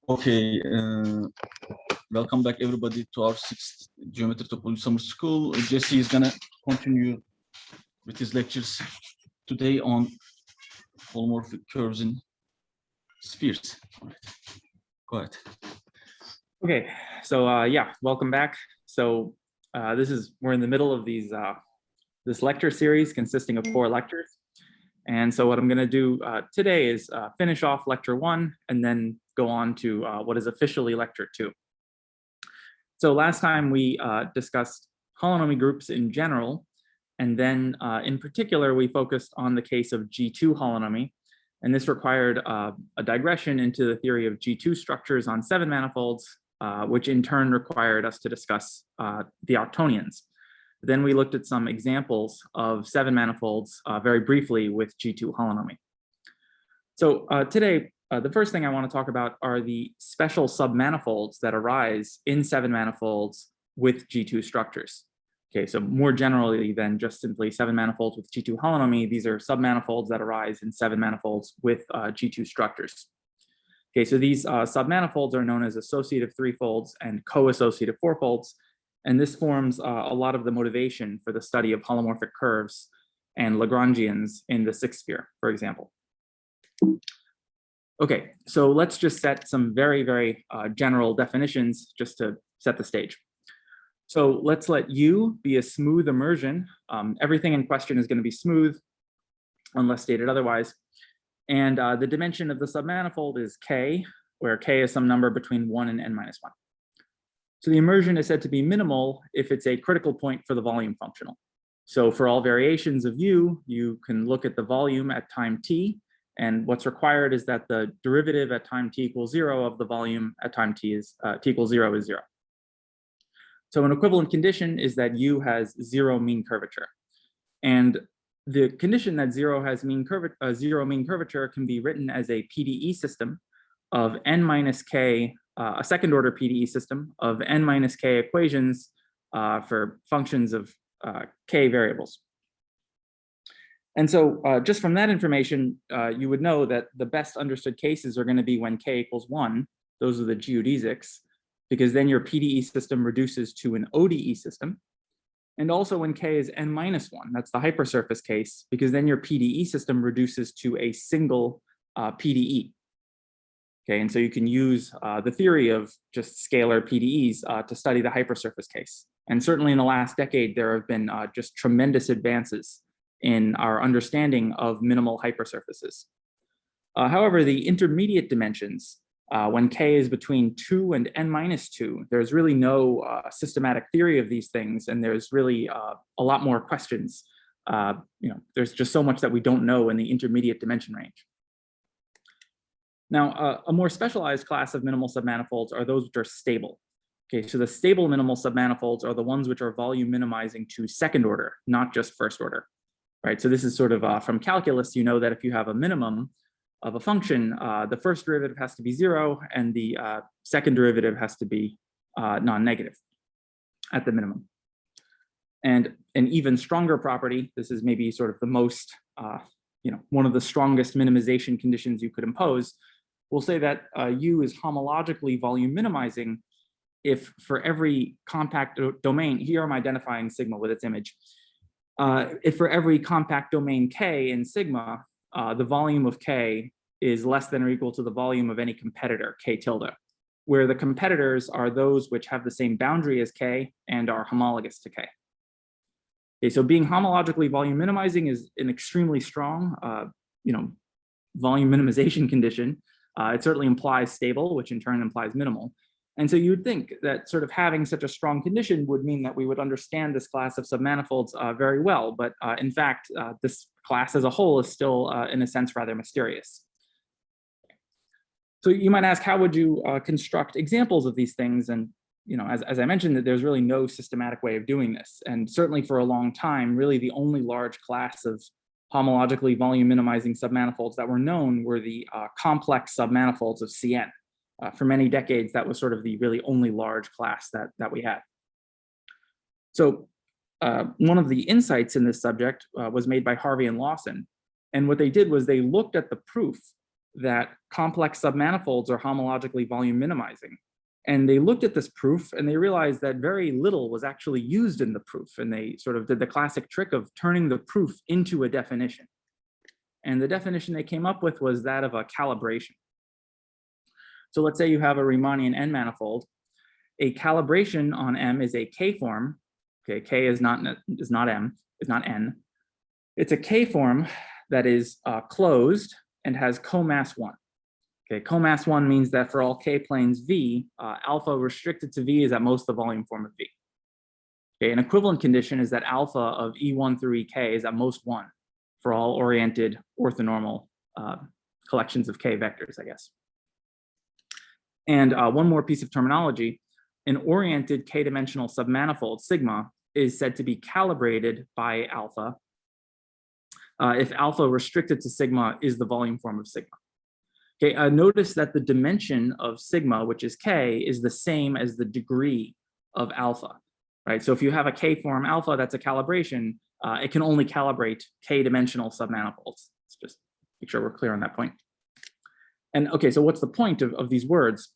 Okay, welcome back everybody to our 6th Geometry-Topology summer school. Jesse is gonna continue with his lectures today on holomorphic curves in spheres. All right. Go ahead. Okay, so yeah, welcome back. So we're in the middle of this lecture series consisting of 4 lectures. And so what I'm going to do today is finish off lecture 1 and then go on to what is officially lecture 2. So last time we discussed holonomy groups in general, and then in particular we focused on the case of G2 holonomy, and this required a digression into the theory of G2 structures on 7 manifolds, which in turn required us to discuss the octonions. Then we looked at some examples of 7 manifolds very briefly with G2 holonomy. So today, the first thing I want to talk about are the special submanifolds that arise in 7 manifolds with G2 structures. Okay, so more generally than just simply 7 manifolds with G2 holonomy, these are submanifolds that arise in 7 manifolds with G2 structures. Okay, so these submanifolds are known as associative threefolds and co-associative fourfolds. And this forms a lot of the motivation for the study of holomorphic curves and Lagrangians in the 6th sphere, for example. Okay, so let's just set some very, very general definitions just to set the stage. So let's let U be a smooth immersion. Everything in question is going to be smooth unless stated otherwise. And the dimension of the submanifold is K, where K is some number between 1 and n minus 1. So the immersion is said to be minimal if it's a critical point for the volume functional. So for all variations of U, you can look at the volume at time t, and what's required is that the derivative at time t equals 0 of the volume at time t equals 0 is 0. So an equivalent condition is that U has 0 mean curvature. And the condition that 0 has zero mean curvature can be written as a PDE system of n minus k, a second order PDE system of n minus k equations for functions of k variables. And so just from that information, you would know that the best understood cases are going to be when k equals 1. Those are the geodesics, because then your PDE system reduces to an ODE system. And also when k is n minus 1, that's the hypersurface case, because then your PDE system reduces to a single PDE. Okay, and so you can use the theory of just scalar PDEs to study the hypersurface case. And certainly in the last decade, there have been just tremendous advances in our understanding of minimal hypersurfaces. However, the intermediate dimensions, when k is between 2 and n minus 2, there's really no systematic theory of these things, and there's really a lot more questions. There's just so much that we don't know in the intermediate dimension range. Now, a more specialized class of minimal submanifolds are those which are stable. Okay, so the stable minimal submanifolds are the ones which are volume minimizing to second order, not just first order. Right, so this is sort of from calculus, you know that if you have a minimum of a function, the first derivative has to be 0 and the second derivative has to be non-negative at the minimum. And an even stronger property, this is maybe sort of the most, one of the strongest minimization conditions you could impose, we'll say that U is homologically volume minimizing if for every compact domain, here I'm identifying sigma with its image, if for every compact domain K in sigma, the volume of K is less than or equal to the volume of any competitor, K tilde, where the competitors are those which have the same boundary as K and are homologous to K. Okay, so being homologically volume minimizing is an extremely strong, volume minimization condition. It certainly implies stable, which in turn implies minimal. And so you would think that sort of having such a strong condition would mean that we would understand this class of submanifolds very well. But in fact, this class as a whole is still, in a sense, rather mysterious. So you might ask, how would you construct examples of these things? And as I mentioned, that there's really no systematic way of doing this. And certainly for a long time, really the only large class of homologically volume minimizing submanifolds that were known were the complex submanifolds of Cn. For many decades, that was sort of the really only large class that we had. So one of the insights in this subject was made by Harvey and Lawson. And what they did was they looked at the proof that complex submanifolds are homologically volume minimizing. And they looked at this proof and they realized that very little was actually used in the proof. And they sort of did the classic trick of turning the proof into a definition. And the definition they came up with was that of a calibration. So let's say you have a Riemannian N manifold. A calibration on M is a K form. Okay, K is not M, is not N. It's a K form that is closed and has comass 1. Okay, comass 1 means that for all K planes V, alpha restricted to V is at most the volume form of V. Okay, an equivalent condition is that alpha of E1 through EK is at most 1 for all oriented orthonormal collections of K vectors, I guess. And one more piece of terminology, an oriented K-dimensional submanifold, sigma, is said to be calibrated by alpha if alpha restricted to sigma is the volume form of sigma. Okay, notice that the dimension of sigma, which is K, is the same as the degree of alpha, right? So if you have a K form alpha, that's a calibration, it can only calibrate K-dimensional submanifolds. Let's just make sure we're clear on that point. And okay, so what's the point of these words?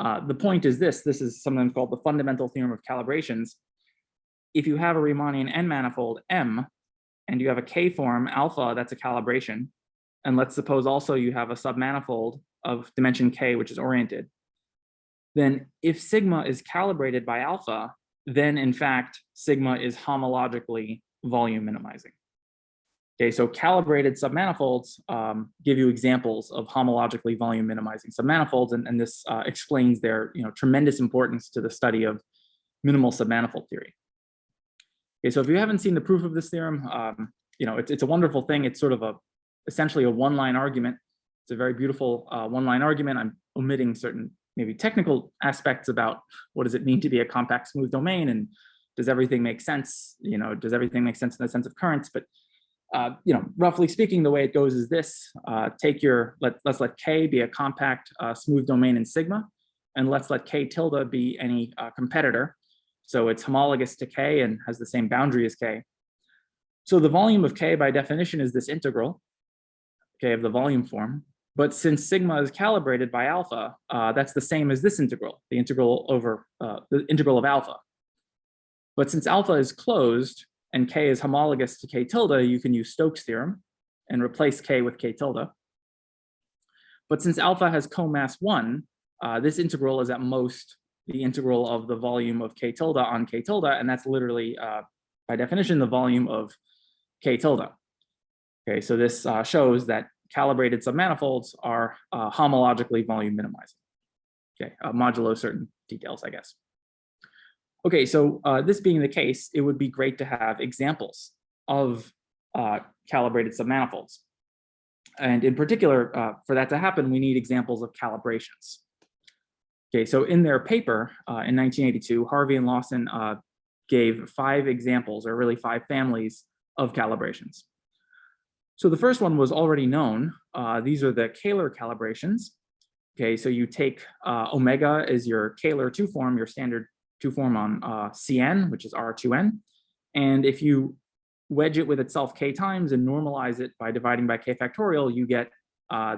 The point is this is something called the fundamental theorem of calibrations. If you have a Riemannian N manifold M, and you have a K form alpha, that's a calibration. And let's suppose also you have a submanifold of dimension K, which is oriented. Then if sigma is calibrated by alpha, then in fact, sigma is homologically volume minimizing. Okay, so calibrated submanifolds give you examples of homologically volume minimizing submanifolds, and this explains their tremendous importance to the study of minimal submanifold theory. Okay, so if you haven't seen the proof of this theorem, it's a wonderful thing. It's sort of essentially a one-line argument. It's a very beautiful one-line argument. I'm omitting certain maybe technical aspects about what does it mean to be a compact smooth domain, and does everything make sense? Does everything make sense in the sense of currents? But roughly speaking, the way it goes is this: let's let K be a compact smooth domain in sigma, and let's let K tilde be any competitor. So it's homologous to K and has the same boundary as K. So the volume of K by definition is this integral, okay, of the volume form. But since sigma is calibrated by alpha, that's the same as this integral, the integral over the integral of alpha. But since alpha is closed and K is homologous to K tilde, you can use Stokes' theorem and replace K with K tilde. But since alpha has comass 1, this integral is at most the integral of the volume of K tilde on K tilde, and that's literally, by definition, the volume of K tilde. Okay, so this shows that calibrated submanifolds are homologically volume minimizing. Okay, modulo certain details, I guess. Okay, so this being the case, it would be great to have examples of calibrated submanifolds. And in particular, for that to happen, we need examples of calibrations. Okay, so in their paper in 1982, Harvey and Lawson gave 5 examples, or really 5 families of calibrations. So the first one was already known. These are the Kähler calibrations. Okay, so you take omega as your Kähler 2 form, your standard 2 form on Cn, which is R2n. And if you wedge it with itself k times and normalize it by dividing by k factorial, you get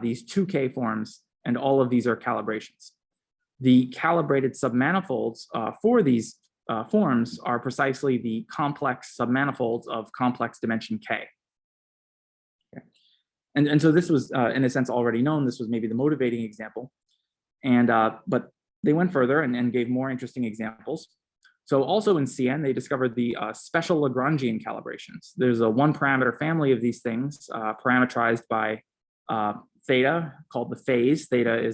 these 2k forms, and all of these are calibrations. The calibrated submanifolds for these forms are precisely the complex submanifolds of complex dimension k. Okay. And so this was, in a sense, already known. This was maybe the motivating example. And but they went further and gave more interesting examples. So also in CN, they discovered the special Lagrangian calibrations. There's a 1-parameter family of these things parametrized by theta, called the phase. Theta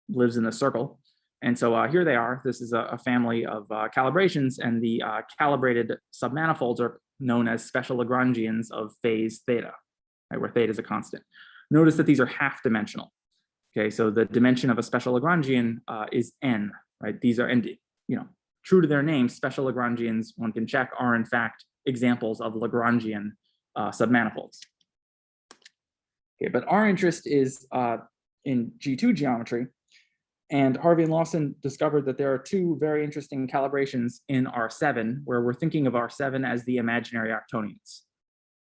lives in the circle. And so here they are. This is a family of calibrations, and the calibrated submanifolds are known as special Lagrangians of phase theta, right, where theta is a constant. Notice that these are half-dimensional. Okay, so the dimension of a special Lagrangian is n, right? These are, and true to their name, special Lagrangians, one can check, are in fact examples of Lagrangian submanifolds. Okay, but our interest is in G2 geometry. And Harvey and Lawson discovered that there are 2 very interesting calibrations in R7, where we're thinking of R7 as the imaginary octonions.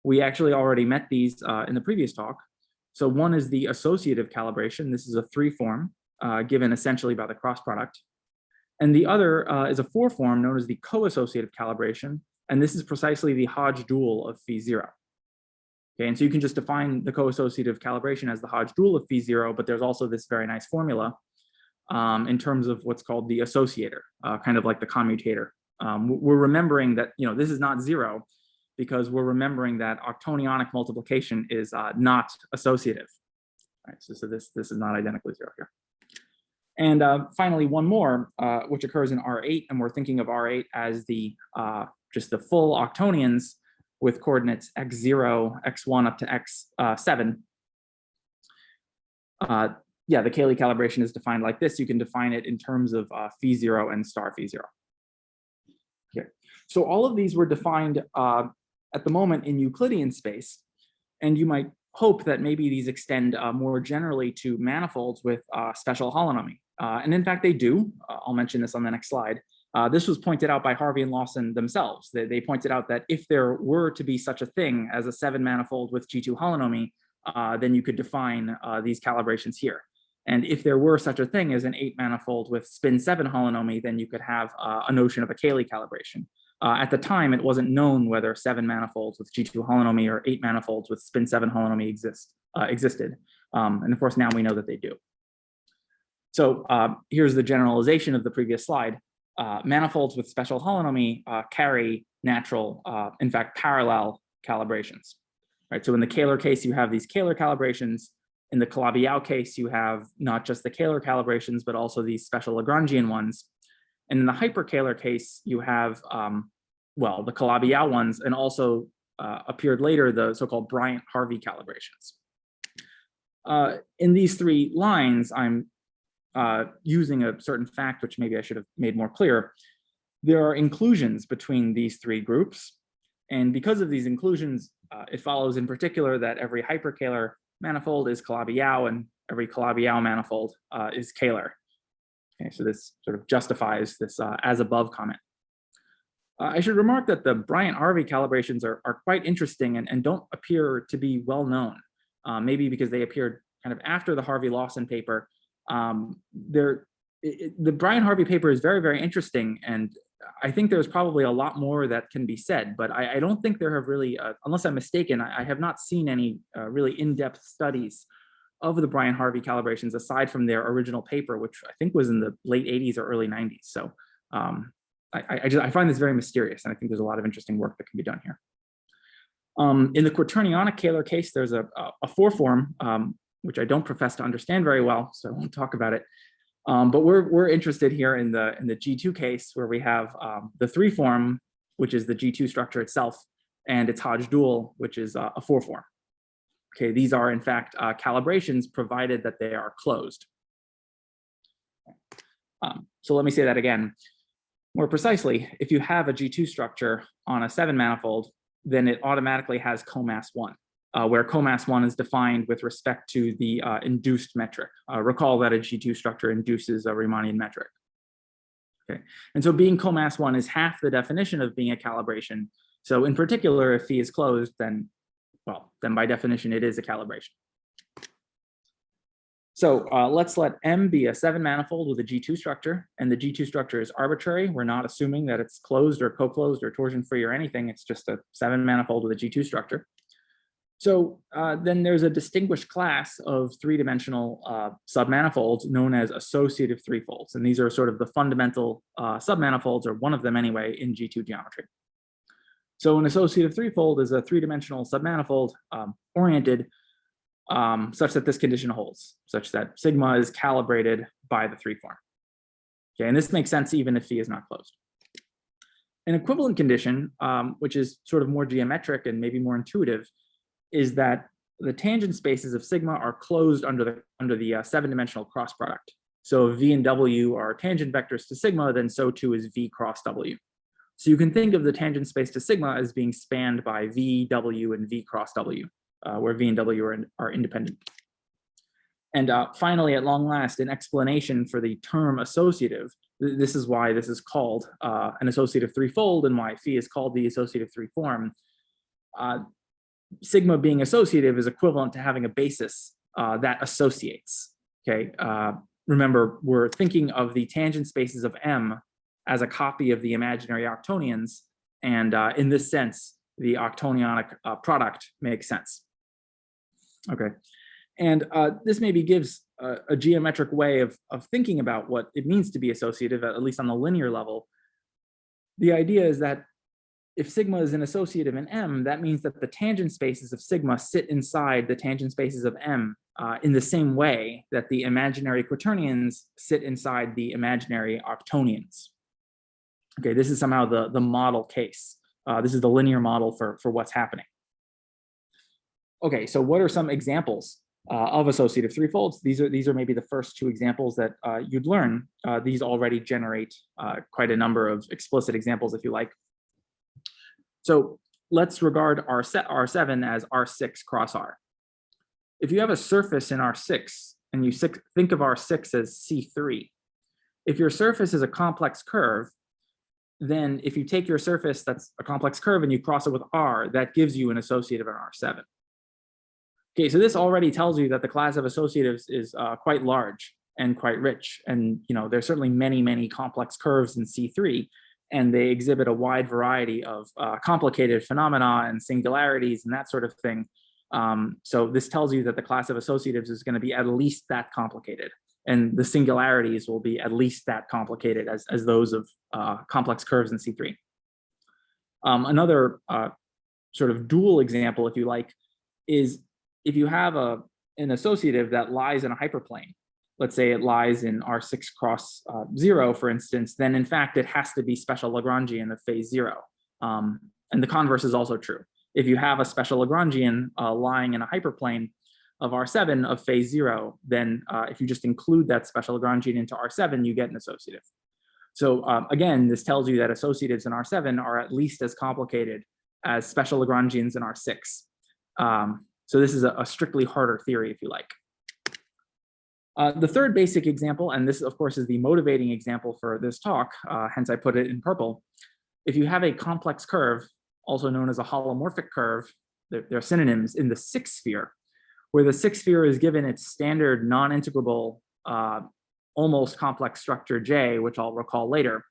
We actually already met these in the previous talk. So one is the associative calibration. This is a 3-form given essentially by the cross product. And the other is a 4-form known as the coassociative calibration. And this is precisely the Hodge dual of phi 0. Okay, and so you can just define the coassociative calibration as the Hodge dual of phi 0, but there's also this very nice formula in terms of what's called the associator, kind of like the commutator. We're remembering that, this is not 0 because we're remembering that octonionic multiplication is not associative. All right, so this is not identically 0 here. And finally, one more, which occurs in R8, and we're thinking of R8 as the just the full octonions with coordinates x0, x1 up to x7. Yeah, the Kähler calibration is defined like this. You can define it in terms of phi 0 and star phi 0. Okay, so all of these were defined at the moment in Euclidean space, and you might hope that maybe these extend more generally to manifolds with special holonomy. And in fact, they do. I'll mention this on the next slide. This was pointed out by Harvey and Lawson themselves. They pointed out that if there were to be such a thing as a 7-manifold with G2-holonomy, then you could define these calibrations here. And if there were such a thing as an 8-manifold with spin 7 holonomy, then you could have a notion of a Kähler calibration. At the time, it wasn't known whether 7 manifolds with G2 holonomy or 8 manifolds with spin 7 holonomy existed. And of course, now we know that they do. So here's the generalization of the previous slide. Manifolds with special holonomy carry natural, in fact, parallel calibrations. Right? So in the Kähler case, you have these Kähler calibrations. In the Calabi-Yau case, you have not just the Kähler calibrations, but also these special Lagrangian ones. And in the hyper-Kähler case, you have, well, the Calabi-Yau ones, and also appeared later, the so-called Bryant-Harvey calibrations. In these 3 lines, I'm using a certain fact, which maybe I should have made more clear. There are inclusions between these 3 groups. And because of these inclusions, it follows in particular that every hyper-Kähler manifold is Calabi-Yau, and every Calabi-Yau manifold is Kähler. Okay, so this sort of justifies this as above comment. I should remark that the Bryant-Harvey calibrations are quite interesting and don't appear to be well known, maybe because they appeared kind of after the Harvey-Lawson paper. The Bryant-Harvey paper is very, very interesting, and I think there's probably a lot more that can be said, but I don't think there have really, unless I'm mistaken, I have not seen any really in-depth studies of the Bryant-Harvey calibrations aside from their original paper, which I think was in the late 80s or early 90s. So I find this very mysterious, and I think there's a lot of interesting work that can be done here. In the quaternionic Kähler case, there's a 4-form, which I don't profess to understand very well, so I won't talk about it. But we're interested here in the G2 case, where we have the 3-form, which is the G2 structure itself, and its Hodge dual, which is a 4-form. Okay, these are in fact calibrations, provided that they are closed. So let me say that again. More precisely, if you have a G2 structure on a 7-manifold, then it automatically has comass 1. Where comass 1 is defined with respect to the induced metric. Recall that a G2 structure induces a Riemannian metric. Okay, and so being comass 1 is half the definition of being a calibration. So in particular, if phi is closed, then, well, then by definition, it is a calibration. So let's let M be a 7-manifold with a G2 structure, and the G2 structure is arbitrary. We're not assuming that it's closed or co-closed or torsion-free or anything. It's just a 7-manifold with a G2 structure. So then there's a distinguished class of 3-dimensional submanifolds known as associative threefolds. And these are sort of the fundamental submanifolds, or one of them anyway, in G2 geometry. So an associative threefold is a 3-dimensional submanifold oriented such that this condition holds, such that sigma is calibrated by the 3-form. Okay, and this makes sense even if phi is not closed. An equivalent condition, which is sort of more geometric and maybe more intuitive, is that the tangent spaces of sigma are closed under the 7-dimensional cross product. So if V and W are tangent vectors to sigma, then so too is V cross W. So you can think of the tangent space to sigma as being spanned by V, W, and V cross W, where V and W are independent. And finally, at long last, an explanation for the term associative. This is why this is called an associative threefold, and why phi is called the associative 3-form. sigma being associative is equivalent to having a basis that associates. Okay, remember, we're thinking of the tangent spaces of M as a copy of the imaginary octonions, and in this sense, the octonionic product makes sense. Okay, and this maybe gives a geometric way of thinking about what it means to be associative, at least on the linear level. The idea is that if sigma is an associative in M, that means that the tangent spaces of sigma sit inside the tangent spaces of M in the same way that the imaginary quaternions sit inside the imaginary octonions. Okay, this is somehow the model case. This is the linear model for what's happening. Okay, so what are some examples of associative threefolds? These are maybe the first two examples that you'd learn. These already generate quite a number of explicit examples, if you like. So let's regard R7 as R6 cross R. If you have a surface in R6 and you think of R6 as C3, if your surface is a complex curve, then if you take your surface that's a complex curve and you cross it with R, that gives you an associative in R7. Okay, so this already tells you that the class of associatives is quite large and quite rich. And there's certainly many, many complex curves in C3, and they exhibit a wide variety of complicated phenomena and singularities and that sort of thing. So this tells you that the class of associatives is going to be at least that complicated, and the singularities will be at least that complicated as those of complex curves in C3. Another sort of dual example, if you like, is if you have an associative that lies in a hyperplane. Let's say it lies in R6 cross 0, for instance, then in fact it has to be special Lagrangian of phase 0. And the converse is also true. If you have a special Lagrangian lying in a hyperplane of R7 of phase 0, then if you just include that special Lagrangian into R7, you get an associative. So again, this tells you that associatives in R7 are at least as complicated as special Lagrangians in R6. So this is a strictly harder theory, if you like. The third basic example, and this of course is the motivating example for this talk, hence I put it in purple. If you have a complex curve, also known as a holomorphic curve, they're synonyms in the sixth sphere, where the sixth sphere is given its standard non-integrable almost complex structure J, which I'll recall later.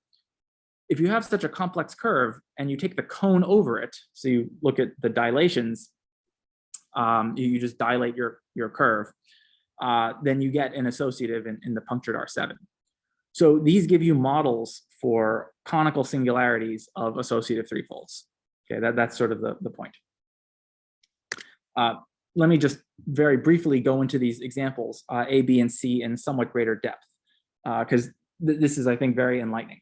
If you have such a complex curve and you take the cone over it, so you look at the dilations, you just dilate your curve, then you get an associative in the punctured R7. So these give you models for conical singularities of associative threefolds. Okay, that's sort of the point. Let me just very briefly go into these examples, A, B, and C in somewhat greater depth, because this is, I think, very enlightening.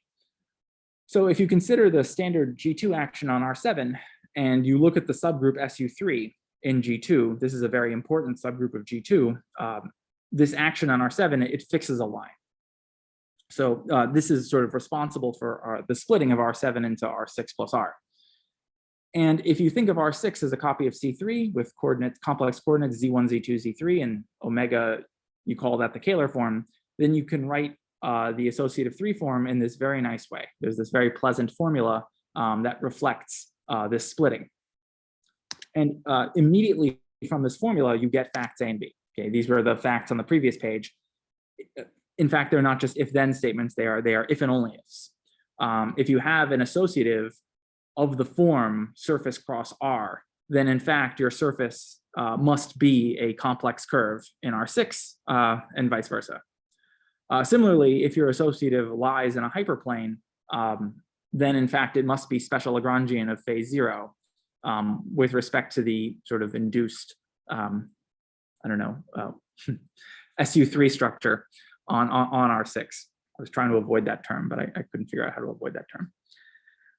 So if you consider the standard G2 action on R7, and you look at the subgroup SU3 in G2, this is a very important subgroup of G2, this action on R7, it fixes a line. So this is sort of responsible for the splitting of R7 into R6 plus R. And if you think of R6 as a copy of C3 with complex coordinates Z1, Z2, Z3, and omega, you call that the Kähler form, then you can write the associative 3 form in this very nice way. There's this very pleasant formula that reflects this splitting. And immediately from this formula, you get facts A and B. Okay, these were the facts on the previous page. In fact, they're not just if-then statements, they are if and only ifs. If you have an associative of the form surface cross R, then in fact your surface must be a complex curve in R6 and vice versa. Similarly, if your associative lies in a hyperplane, then in fact it must be special Lagrangian of phase 0 with respect to the sort of induced, SU3 structure on R6. I was trying to avoid that term, but I couldn't figure out how to avoid that term.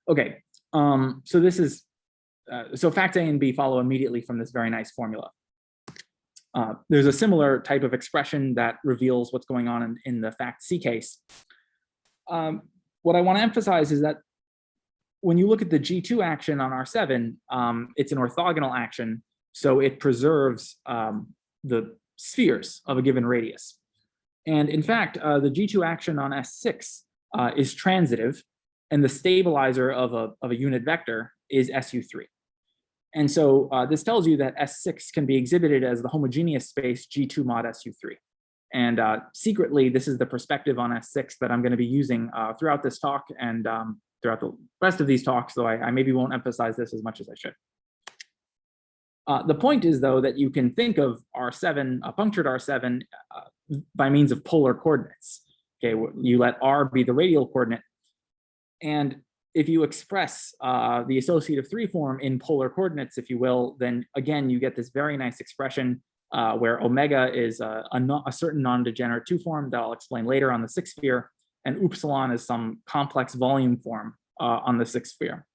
Okay, so this is, so facts A and B follow immediately from this very nice formula. There's a similar type of expression that reveals what's going on in the fact C case. What I want to emphasize is that when you look at the G2 action on R7, it's an orthogonal action, so it preserves the spheres of a given radius. And in fact, the G2 action on S6 is transitive, and the stabilizer of a unit vector is SU3. And so this tells you that S6 can be exhibited as the homogeneous space G2 mod SU3. And secretly, this is the perspective on S6 that I'm going to be using throughout this talk and throughout the rest of these talks, though I maybe won't emphasize this as much as I should. The point is, though, that you can think of R7, a punctured R7, by means of polar coordinates. Okay, you let R be the radial coordinate. And if you express the associative 3 form in polar coordinates, if you will, then again, you get this very nice expression where omega is a certain non-degenerate 2 form that I'll explain later on the 6th sphere, and upsilon is some complex volume form on the 6th sphere.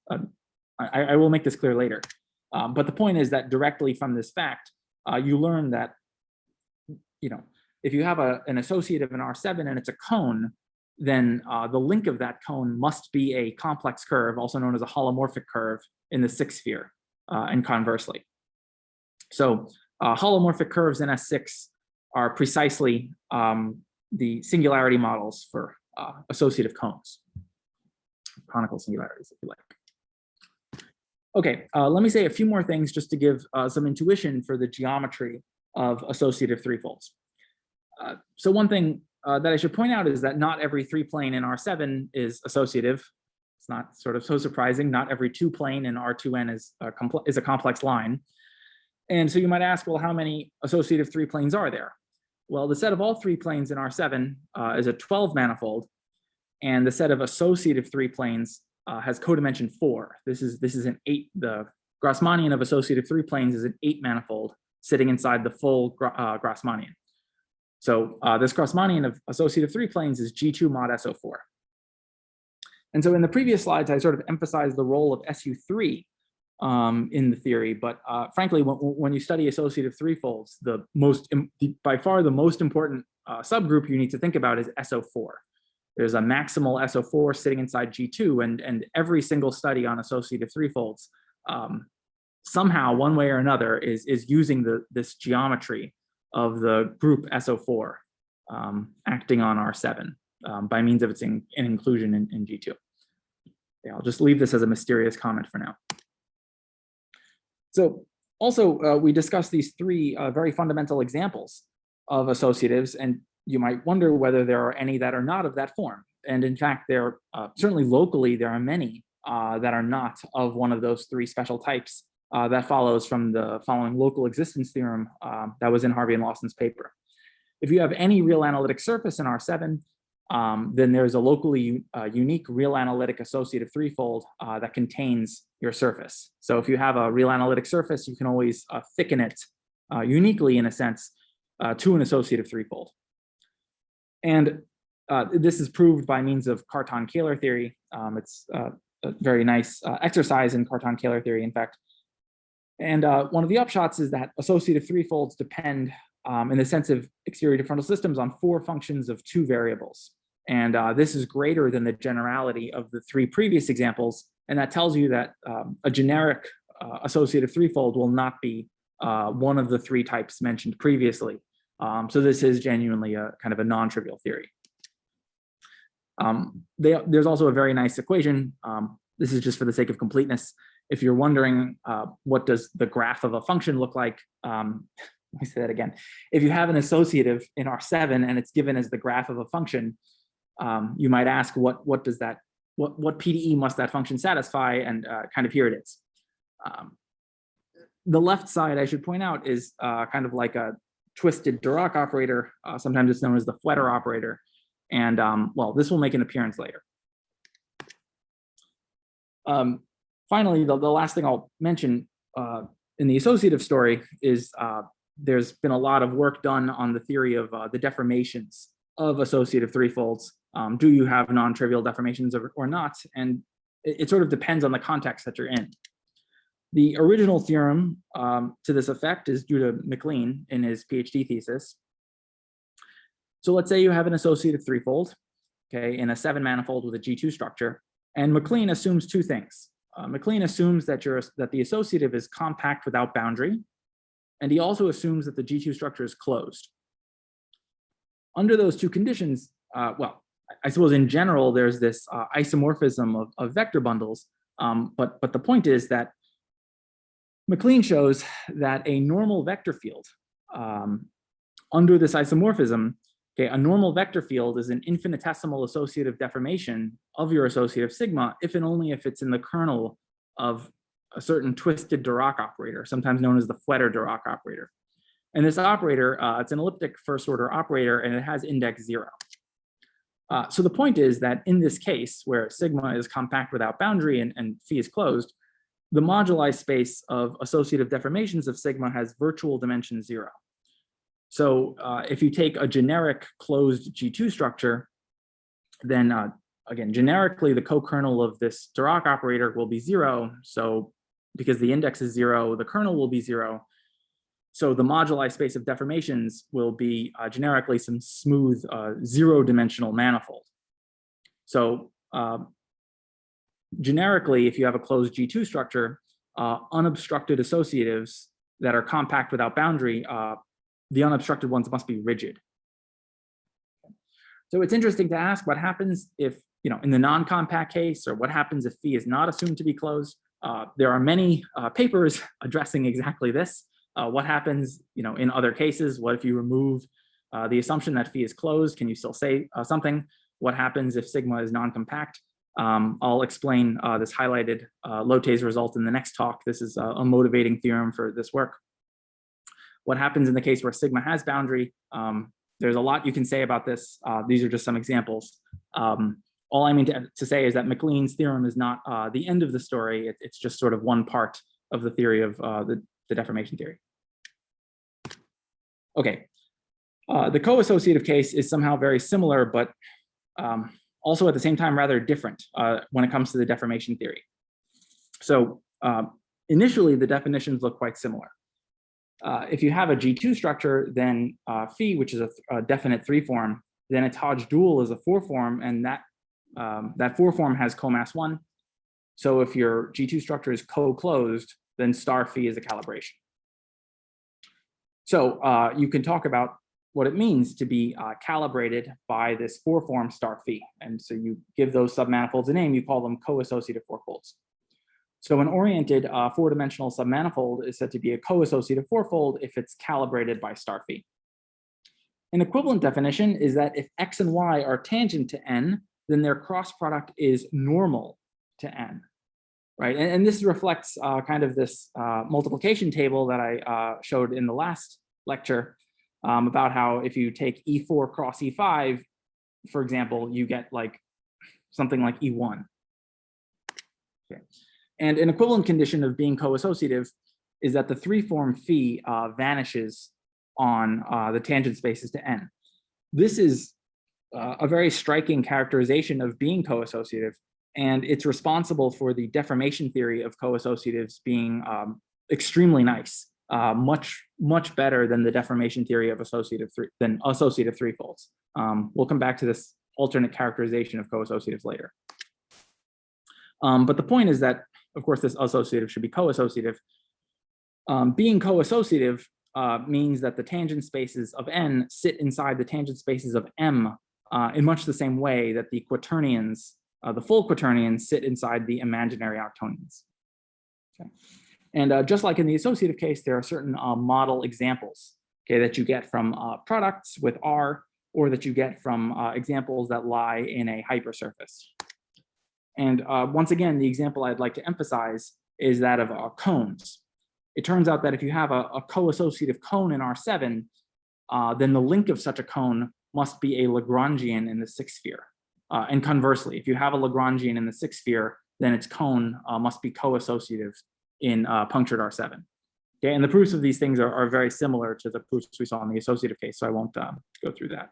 I will make this clear later. But the point is that directly from this fact, you learn that, if you have an associative in R7 and it's a cone, then the link of that cone must be a complex curve, also known as a holomorphic curve in the 6th sphere, and conversely. So holomorphic curves in S6 are precisely the singularity models for associative cones, conical singularities, if you like. Okay, let me say a few more things just to give some intuition for the geometry of associative threefolds. So one thing that I should point out is that not every 3-plane in R7 is associative. It's not sort of so surprising. Not every 2-plane in R2n is a complex line. And so you might ask, well, how many associative 3-planes are there? Well, the set of all 3 planes in R7 is a 12 manifold, and the set of associative 3 planes has codimension 4. This is an 8. The Grassmannian of associative 3 planes is an 8 manifold sitting inside the full Grassmannian. So this Grassmannian of associative 3 planes is G2 mod SO4. And so in the previous slides, I sort of emphasized the role of SU3 in the theory, but frankly, when you study associative threefolds, by far the most important subgroup you need to think about is SO4. There's a maximal SO4 sitting inside G2, and every single study on associative threefolds somehow, one way or another, is using this geometry of the group SO4 acting on R7 by means of its inclusion in G2. Okay, I'll just leave this as a mysterious comment for now. So also, we discussed these 3 very fundamental examples of associatives, and you might wonder whether there are any that are not of that form. And in fact, there certainly locally, there are many that are not of one of those 3 special types that follows from the following local existence theorem that was in Harvey and Lawson's paper. If you have any real analytic surface in R7, then there's a locally unique real analytic associative threefold that contains your surface. So if you have a real analytic surface, you can always thicken it uniquely, in a sense, to an associative threefold. And this is proved by means of Cartan-Kähler theory. It's a very nice exercise in Cartan-Kähler theory, in fact. And one of the upshots is that associative threefolds depend, in the sense of exterior differential systems, on 4 functions of 2 variables. And this is greater than the generality of the 3 previous examples. And that tells you that a generic associative threefold will not be one of the 3 types mentioned previously. So this is genuinely a kind of a non-trivial theory. There's also a very nice equation. This is just for the sake of completeness. If you're wondering what does the graph of a function look like, let me say that again. If you have an associative in R7 and it's given as the graph of a function, you might ask what PDE must that function satisfy, and kind of here it is. The left side, I should point out, is kind of like a twisted Dirac operator. Sometimes it's known as the Fletter operator. And well, this will make an appearance later. Finally, the last thing I'll mention in the associative story is there's been a lot of work done on the theory of the deformations of associative threefolds. Do you have non-trivial deformations or not? And it sort of depends on the context that you're in. The original theorem to this effect is due to MacLean in his PhD thesis. So let's say you have an associative threefold, okay, in a 7-manifold with a G2 structure, and MacLean assumes 2 things. MacLean assumes that the associative is compact without boundary, and he also assumes that the G2 structure is closed. Under those 2 conditions, well, I suppose in general, there's this isomorphism of vector bundles, but the point is that MacLean shows that a normal vector field under this isomorphism, okay, a normal vector field is an infinitesimal associative deformation of your associative sigma if and only if it's in the kernel of a certain twisted Dirac operator, sometimes known as the Fletter-Dirac operator. And this operator, it's an elliptic first order operator, and it has index 0. So the point is that in this case, where sigma is compact without boundary and phi is closed, the moduli space of associative deformations of sigma has virtual dimension 0. So if you take a generic closed G2 structure, then again, generically, the co-kernel of this Dirac operator will be 0. So because the index is 0, the kernel will be 0. So the moduli space of deformations will be generically some smooth 0-dimensional manifold. So generically, if you have a closed G2 structure, unobstructed associatives that are compact without boundary, the unobstructed ones must be rigid. So it's interesting to ask what happens if, in the non-compact case, or what happens if phi is not assumed to be closed. There are many papers addressing exactly this. What happens, in other cases? What if you remove the assumption that phi is closed? Can you still say something? What happens if sigma is non-compact? I'll explain this highlighted Lotte's result in the next talk. This is a motivating theorem for this work. What happens in the case where sigma has boundary? There's a lot you can say about this. These are just some examples. All I mean to say is that MacLean's theorem is not the end of the story. It's just sort of one part of the theory of the deformation theory. Okay, the co-associative case is somehow very similar, but also at the same time rather different when it comes to the deformation theory. So initially, the definitions look quite similar. If you have a G2 structure, then phi, which is a definite 3 form, then its Hodge dual is a 4 form, and that 4 form has comass 1. So if your G2 structure is co-closed, then star phi is a calibration. So you can talk about what it means to be calibrated by this 4 form star phi. And so you give those submanifolds a name, you call them co-associative fourfolds. So an oriented 4-dimensional submanifold is said to be a co-associative fourfold if it's calibrated by star phi. An equivalent definition is that if x and y are tangent to n, then their cross product is normal to n, right? And this reflects kind of this multiplication table that I showed in the last lecture about how if you take E4 cross E5, for example, you get like something like E1. Okay. And an equivalent condition of being co-associative is that the 3 form phi vanishes on the tangent spaces to n. This is a very striking characterization of being co-associative, and it's responsible for the deformation theory of co-associatives being extremely nice, much better than the deformation theory of associative threefolds. We'll come back to this alternate characterization of co-associatives later. But the point is that, of course, this associative should be co-associative. Being co-associative means that the tangent spaces of n sit inside the tangent spaces of m in much the same way that the quaternions, the full quaternions, sit inside the imaginary octonions. Okay. And just like in the associative case, there are certain model examples, okay, that you get from products with R, or that you get from examples that lie in a hypersurface. And once again, the example I'd like to emphasize is that of cones. It turns out that if you have a co-associative cone in R7, then the link of such a cone must be a Lagrangian in the 6th sphere. And conversely, if you have a Lagrangian in the 6th sphere, then its cone must be co-associative in punctured R7. Okay, and the proofs of these things are very similar to the proofs we saw in the associative case, so I won't go through that.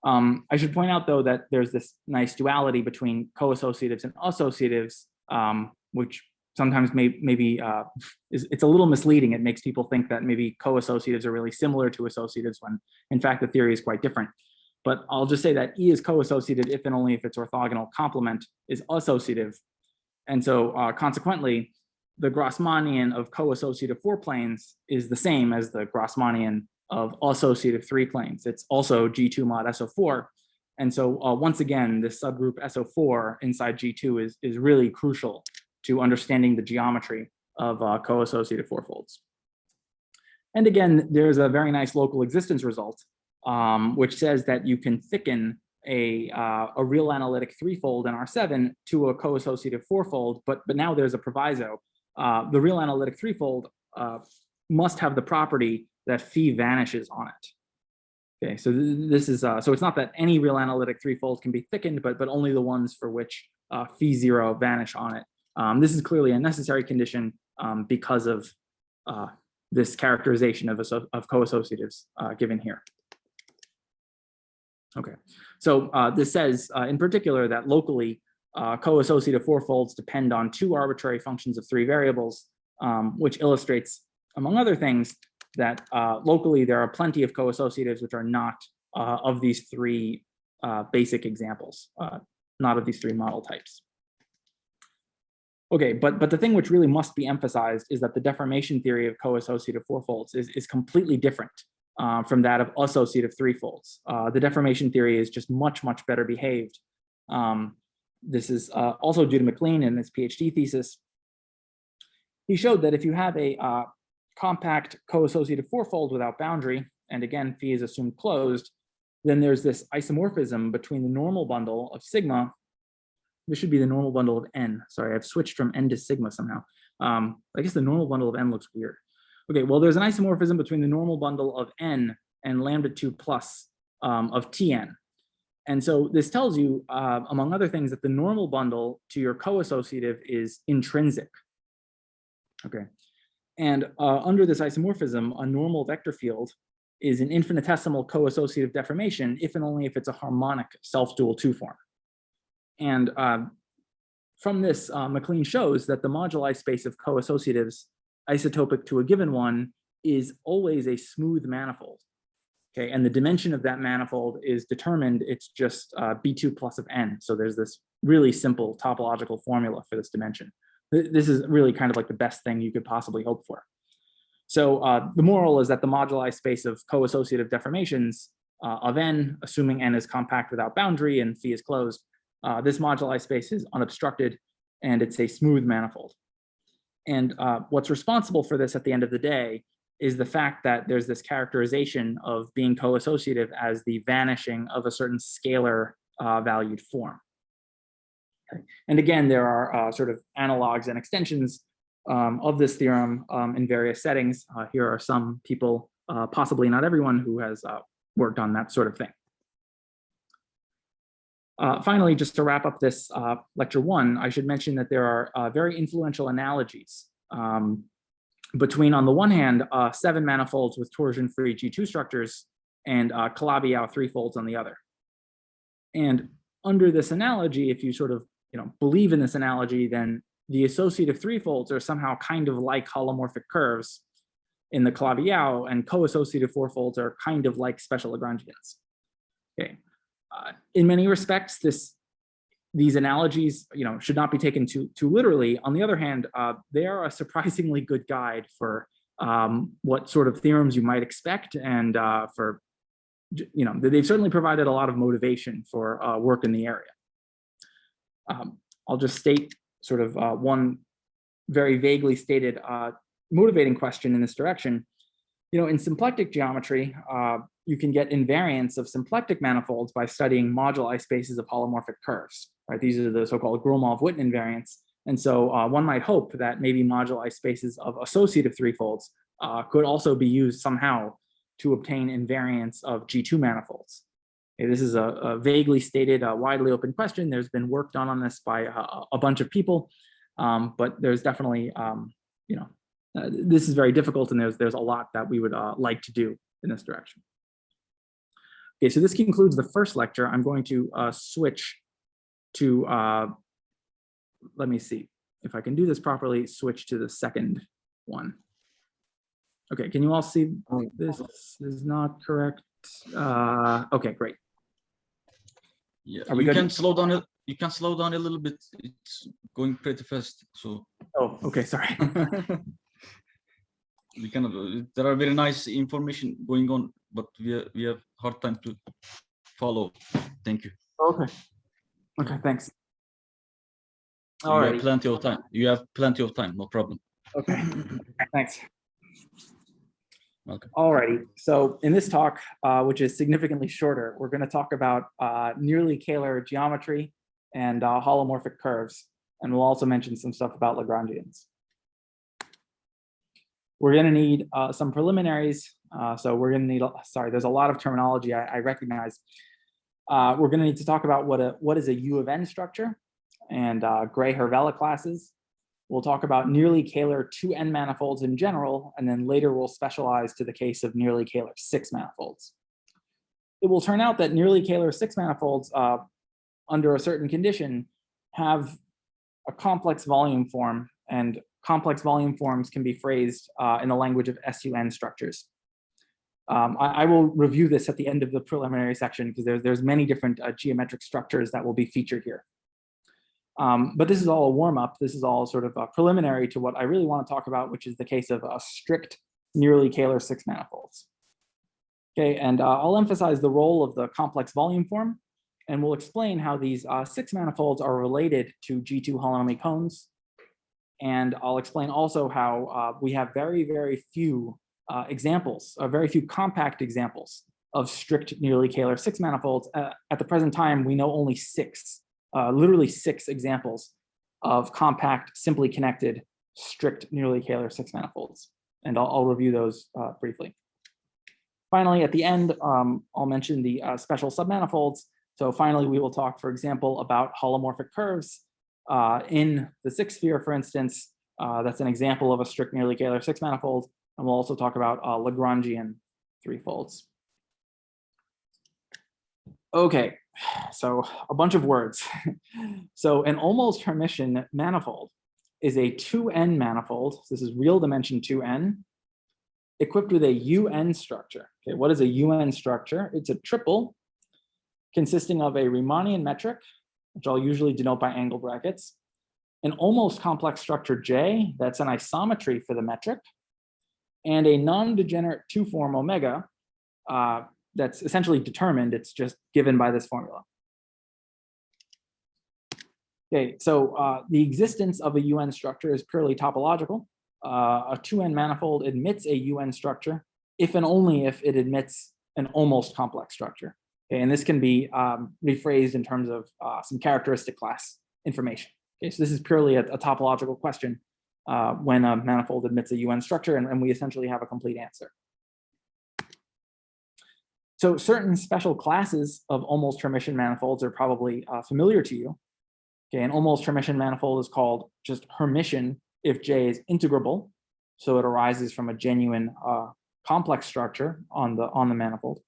I should point out, though, that there's this nice duality between co-associatives and associatives, which sometimes maybe it's a little misleading. It makes people think that maybe co-associatives are really similar to associatives when, in fact, the theory is quite different. But I'll just say that E is co-associative if and only if its orthogonal complement is associative. And so consequently, the Grassmannian of co-associative 4 planes is the same as the Grassmannian of associative 3 planes. It's also G2 mod SO4. And so once again, this subgroup SO4 inside G2 is really crucial to understanding the geometry of coassociative fourfolds. And again, there's a very nice local existence result, which says that you can thicken a real analytic threefold in R7 to a coassociative fourfold, but now there's a proviso. The real analytic threefold must have the property that phi vanishes on it. Okay, so this is so it's not that any real analytic threefold can be thickened, but only the ones for which phi 0 vanish on it. This is clearly a necessary condition because of this characterization of coassociatives given here. Okay, so this says in particular that locally coassociative fourfolds depend on two arbitrary functions of three variables, which illustrates, among other things, that locally there are plenty of coassociatives which are not of these three basic examples, not of these three model types. Okay, but the thing which really must be emphasized is that the deformation theory of coassociative fourfolds is completely different from that of associative threefolds. The deformation theory is just much better behaved. This is also due to McLean in his PhD thesis. He showed that if you have a compact coassociative fourfold without boundary, and again, phi is assumed closed, then there's this isomorphism between the normal bundle of sigma. This should be the normal bundle of n. Sorry, I've switched from n to sigma somehow. I guess the normal bundle of n looks weird. Okay, well, there's an isomorphism between the normal bundle of n and lambda 2 plus of Tn. And so this tells you, among other things, that the normal bundle to your coassociative is intrinsic. Okay, and under this isomorphism, a normal vector field is an infinitesimal coassociative deformation if and only if it's a harmonic self-dual two-form. And from this, McLean shows that the moduli space of coassociatives isotopic to a given one is always a smooth manifold. Okay, and the dimension of that manifold is determined, it's just B2 plus of n. So there's this really simple topological formula for this dimension. This is really kind of like the best thing you could possibly hope for. So the moral is that the moduli space of coassociative deformations of n, assuming n is compact without boundary and phi is closed, this moduli space is unobstructed and it's a smooth manifold. And what's responsible for this at the end of the day is the fact that there's this characterization of being coassociative as the vanishing of a certain scalar valued form. Okay. And again, there are sort of analogs and extensions of this theorem in various settings. Here are some people, possibly not everyone, who has worked on that sort of thing. Finally, just to wrap up this lecture one, I should mention that there are very influential analogies between, on the one hand, 7 manifolds with torsion-free G2 structures and Calabi-Yau threefolds on the other. And under this analogy, if you sort of believe in this analogy, then the associative threefolds are somehow kind of like holomorphic curves in the Calabi-Yau, and coassociative fourfolds are kind of like special Lagrangians. Okay. In many respects, these analogies, should not be taken too literally. On the other hand, they are a surprisingly good guide for what sort of theorems you might expect, and for, they've certainly provided a lot of motivation for work in the area. I'll just state sort of one very vaguely stated motivating question in this direction. In symplectic geometry, you can get invariants of symplectic manifolds by studying moduli spaces of holomorphic curves, right? These are the so-called Gromov-Witten invariants. And so one might hope that maybe moduli spaces of associative threefolds could also be used somehow to obtain invariants of G2 manifolds. Okay, this is a vaguely stated, widely open question. There's been work done on this by a bunch of people, but there's definitely, this is very difficult, and there's a lot that we would like to do in this direction. Okay, so this concludes the first lecture. I'm going to switch to, let me see if I can do this properly, switch to the second one. Okay, can you all see this is not correct? Okay, great. Yeah, Are we you good? can slow down. You can slow down a little bit. It's going pretty fast. So. Oh, okay, sorry. We cannot. There are very nice information going on, but we have hard time to follow. Thank you. Okay. Okay, thanks. You have plenty of time. You have plenty of time. No problem. Okay, thanks. Welcome. Alrighty, so in this talk, which is significantly shorter, we're going to talk about Nearly-Kähler geometry and holomorphic curves, and we'll also mention some stuff about Lagrangians. We're going to need some preliminaries, so we're going to need, sorry, there's a lot of terminology I recognize. We're going to need to talk about what is a U of N structure and Gray-Hervella classes. We'll talk about Nearly-Kähler 2N manifolds in general, and then later we'll specialize to the case of Nearly-Kähler 6 manifolds. It will turn out that Nearly-Kähler 6 manifolds, under a certain condition, have a complex volume form, and complex volume forms can be phrased in the language of SUN structures. I will review this at the end of the preliminary section because there's many different geometric structures that will be featured here. But this is all a warm-up. This is all sort of preliminary to what I really want to talk about, which is the case of strict Nearly-Kähler 6 manifolds. Okay, and I'll emphasize the role of the complex volume form, and we'll explain how these 6 manifolds are related to G2-Holonomy cones. And I'll explain also how we have very, very few examples, very few compact examples of strict Nearly-Kähler 6 manifolds. At the present time, we know only 6. Literally 6 examples of compact, simply connected, strict Nearly-Kähler 6 manifolds. And I'll review those briefly. Finally, at the end, I'll mention the special submanifolds. So finally, we will talk, for example, about holomorphic curves in the 6 sphere, for instance. That's an example of a strict Nearly-Kähler 6 manifold. And we'll also talk about Lagrangian threefolds. Okay, so a bunch of words. So an almost-Hermitian manifold is a 2n manifold. This is real dimension 2n, equipped with a UN structure. Okay, what is a UN structure? It's a triple consisting of a Riemannian metric, which I'll usually denote by angle brackets, an almost complex structure J, that's an isometry for the metric, and a non-degenerate 2-form omega, that's essentially determined. It's just given by this formula. Okay, so the existence of a UN structure is purely topological. A 2n manifold admits a UN structure if and only if it admits an almost complex structure. Okay, and this can be rephrased in terms of some characteristic class information. Okay, so this is purely a topological question when a manifold admits a UN structure, and we essentially have a complete answer. So certain special classes of almost-Hermitian manifolds are probably familiar to you. Okay, an almost-Hermitian manifold is called just Hermitian if J is integrable, so it arises from a genuine complex structure on the manifold.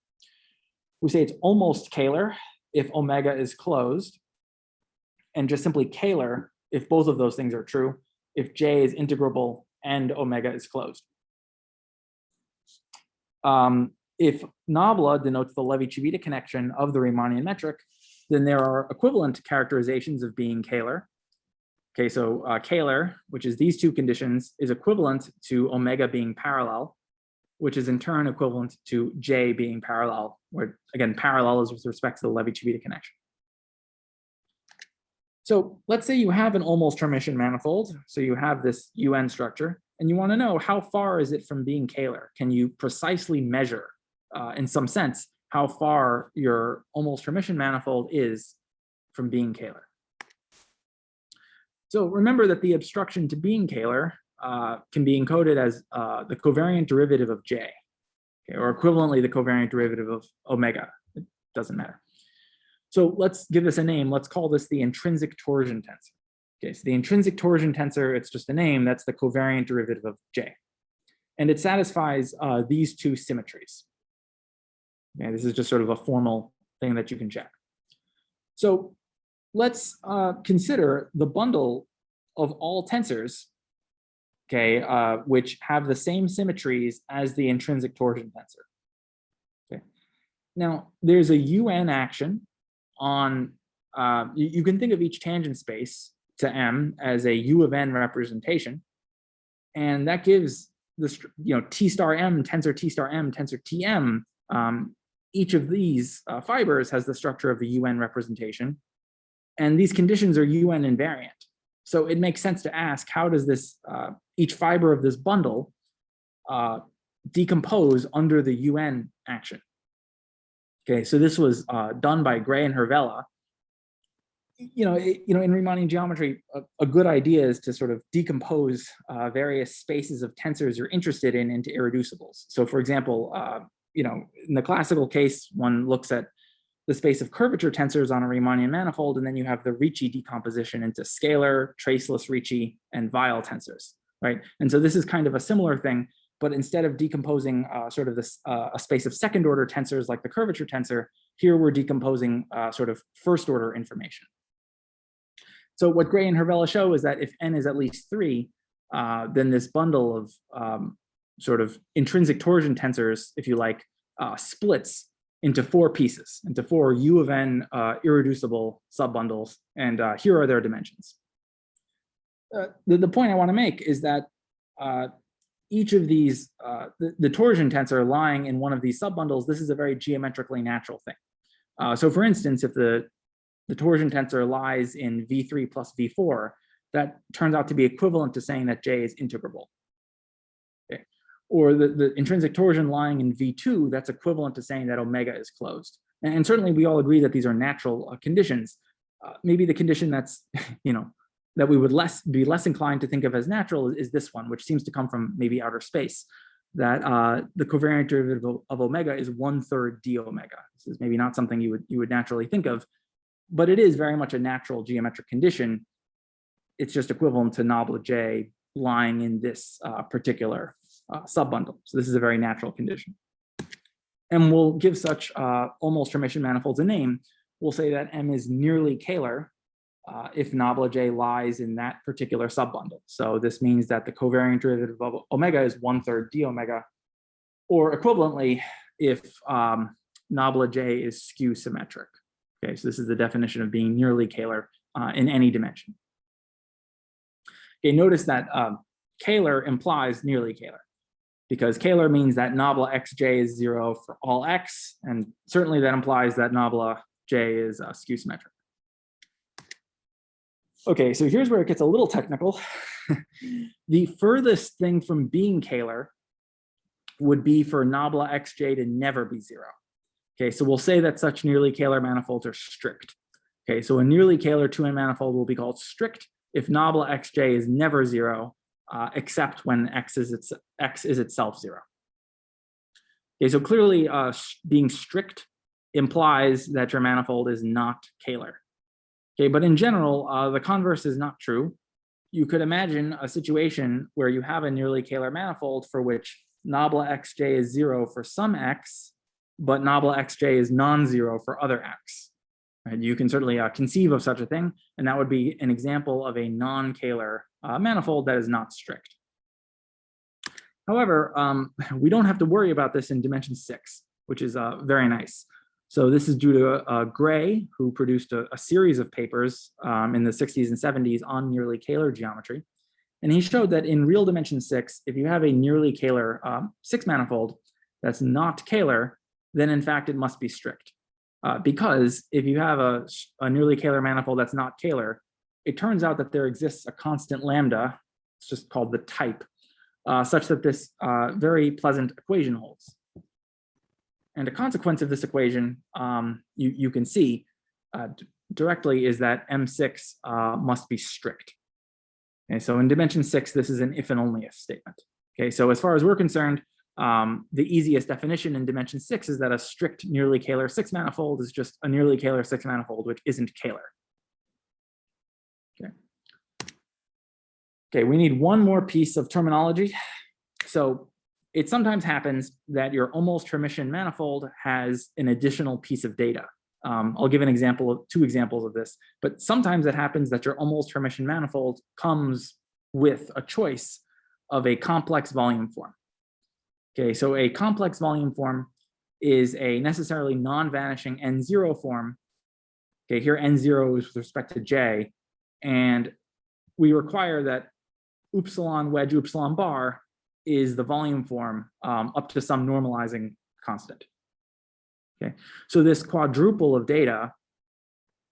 We say it's almost Kähler if omega is closed, and just simply Kähler if both of those things are true, if J is integrable and omega is closed. If nabla denotes the Levi-Civita connection of the Riemannian metric, then there are equivalent characterizations of being Kähler. Okay, so Kähler, which is these two conditions, is equivalent to omega being parallel, which is in turn equivalent to J being parallel, where again, parallel is with respect to the Levi-Civita connection. So let's say you have an almost-Hermitian manifold. So you have this UN structure, and you want to know how far is it from being Kähler? Can you precisely measure, in some sense, how far your almost-Hermitian manifold is from being Kähler? So remember that the obstruction to being Kähler can be encoded as the covariant derivative of J, okay, or equivalently the covariant derivative of omega. It doesn't matter. So let's give this a name. Let's call this the intrinsic torsion tensor. Okay, so the intrinsic torsion tensor, it's just a name. That's the covariant derivative of J. And it satisfies these two symmetries. Okay, this is just sort of a formal thing that you can check. So let's consider the bundle of all tensors, okay, which have the same symmetries as the intrinsic torsion tensor. Okay. Now, there's a UN action on, you can think of each tangent space to M as a U of N representation, and that gives this, T star M, tensor T star M, tensor TM. Each of these fibers has the structure of a UN representation, and these conditions are UN invariant. So it makes sense to ask, how does this each fiber of this bundle decompose under the UN action? Okay, so this was done by Gray and Hervella. In Riemannian geometry, a good idea is to sort of decompose various spaces of tensors you're interested in into irreducibles. So, for example, in the classical case, one looks at the space of curvature tensors on a Riemannian manifold, and then you have the Ricci decomposition into scalar, traceless Ricci, and Weil tensors, right? And so this is kind of a similar thing, but instead of decomposing sort of this a space of second order tensors like the curvature tensor, here we're decomposing sort of first order information. So what Gray and Hervella show is that if n is at least 3, then this bundle of sort of intrinsic torsion tensors, if you like, splits into 4 pieces, into 4 U of n irreducible subbundles, and here are their dimensions. The point I want to make is that each of these, the torsion tensor lying in one of these subbundles, this is a very geometrically natural thing. So for instance, if the torsion tensor lies in V3 plus V4, that turns out to be equivalent to saying that J is integrable. Okay. Or the intrinsic torsion lying in V2, that's equivalent to saying that omega is closed. And certainly we all agree that these are natural conditions. Maybe the condition that's, that we would be less inclined to think of as natural is this one, which seems to come from maybe outer space, that the covariant derivative of omega is 1/3 d omega. This is maybe not something you would naturally think of, but it is very much a natural geometric condition. It's just equivalent to nabla J lying in this particular subbundle. So this is a very natural condition. And we'll give such almost-Hermitian manifolds a name. We'll say that M is Nearly-Kähler if nabla J lies in that particular subbundle. So this means that the covariant derivative of omega is 1/3 d omega, or equivalently, if nabla J is skew symmetric. Okay, so this is the definition of being Nearly-Kähler in any dimension. Okay, notice that Kähler implies Nearly-Kähler, because Kähler means that nabla xj is 0 for all x, and certainly that implies that nabla J is skew symmetric. Okay, so here's where it gets a little technical. The furthest thing from being Kähler would be for nabla xj to never be 0. Okay, so we'll say that such Nearly-Kähler manifolds are strict. Okay, so a Nearly-Kähler 2n manifold will be called strict if nabla xj is never 0, except when x is itself 0. Okay, so clearly being strict implies that your manifold is not Kähler. Okay, but in general, the converse is not true. You could imagine a situation where you have a Nearly-Kähler manifold for which nabla xj is 0 for some x, but nabla xj is non-zero for other x. Right? You can certainly conceive of such a thing, and that would be an example of a non-Kähler manifold that is not strict. However, we don't have to worry about this in dimension 6, which is very nice. So this is due to Gray, who produced a series of papers in the 60s and 70s on Nearly-Kähler geometry. And he showed that in real dimension 6, if you have a Nearly-Kähler 6 manifold that's not Kähler, then in fact it must be strict. Because if you have a Nearly-Kähler manifold that's not Kähler, it turns out that there exists a constant lambda, it's just called the type, such that this very pleasant equation holds. And a consequence of this equation, you can see directly, is that M6 must be strict. Okay, so in dimension 6, this is an if and only if statement. Okay, so as far as we're concerned, the easiest definition in dimension 6 is that a strict Nearly-Kähler 6 manifold is just a Nearly-Kähler 6 manifold which isn't Kähler. Okay, we need one more piece of terminology. So it sometimes happens that your almost-Hermitian manifold has an additional piece of data. I'll give an example of 2 examples of this, but sometimes it happens that your almost-Hermitian manifold comes with a choice of a complex volume form. Okay, so a complex volume form is a necessarily non-vanishing N0 form. Okay, here N0 is with respect to J, and we require that upsilon wedge upsilon bar is the volume form up to some normalizing constant. Okay, so this quadruple of data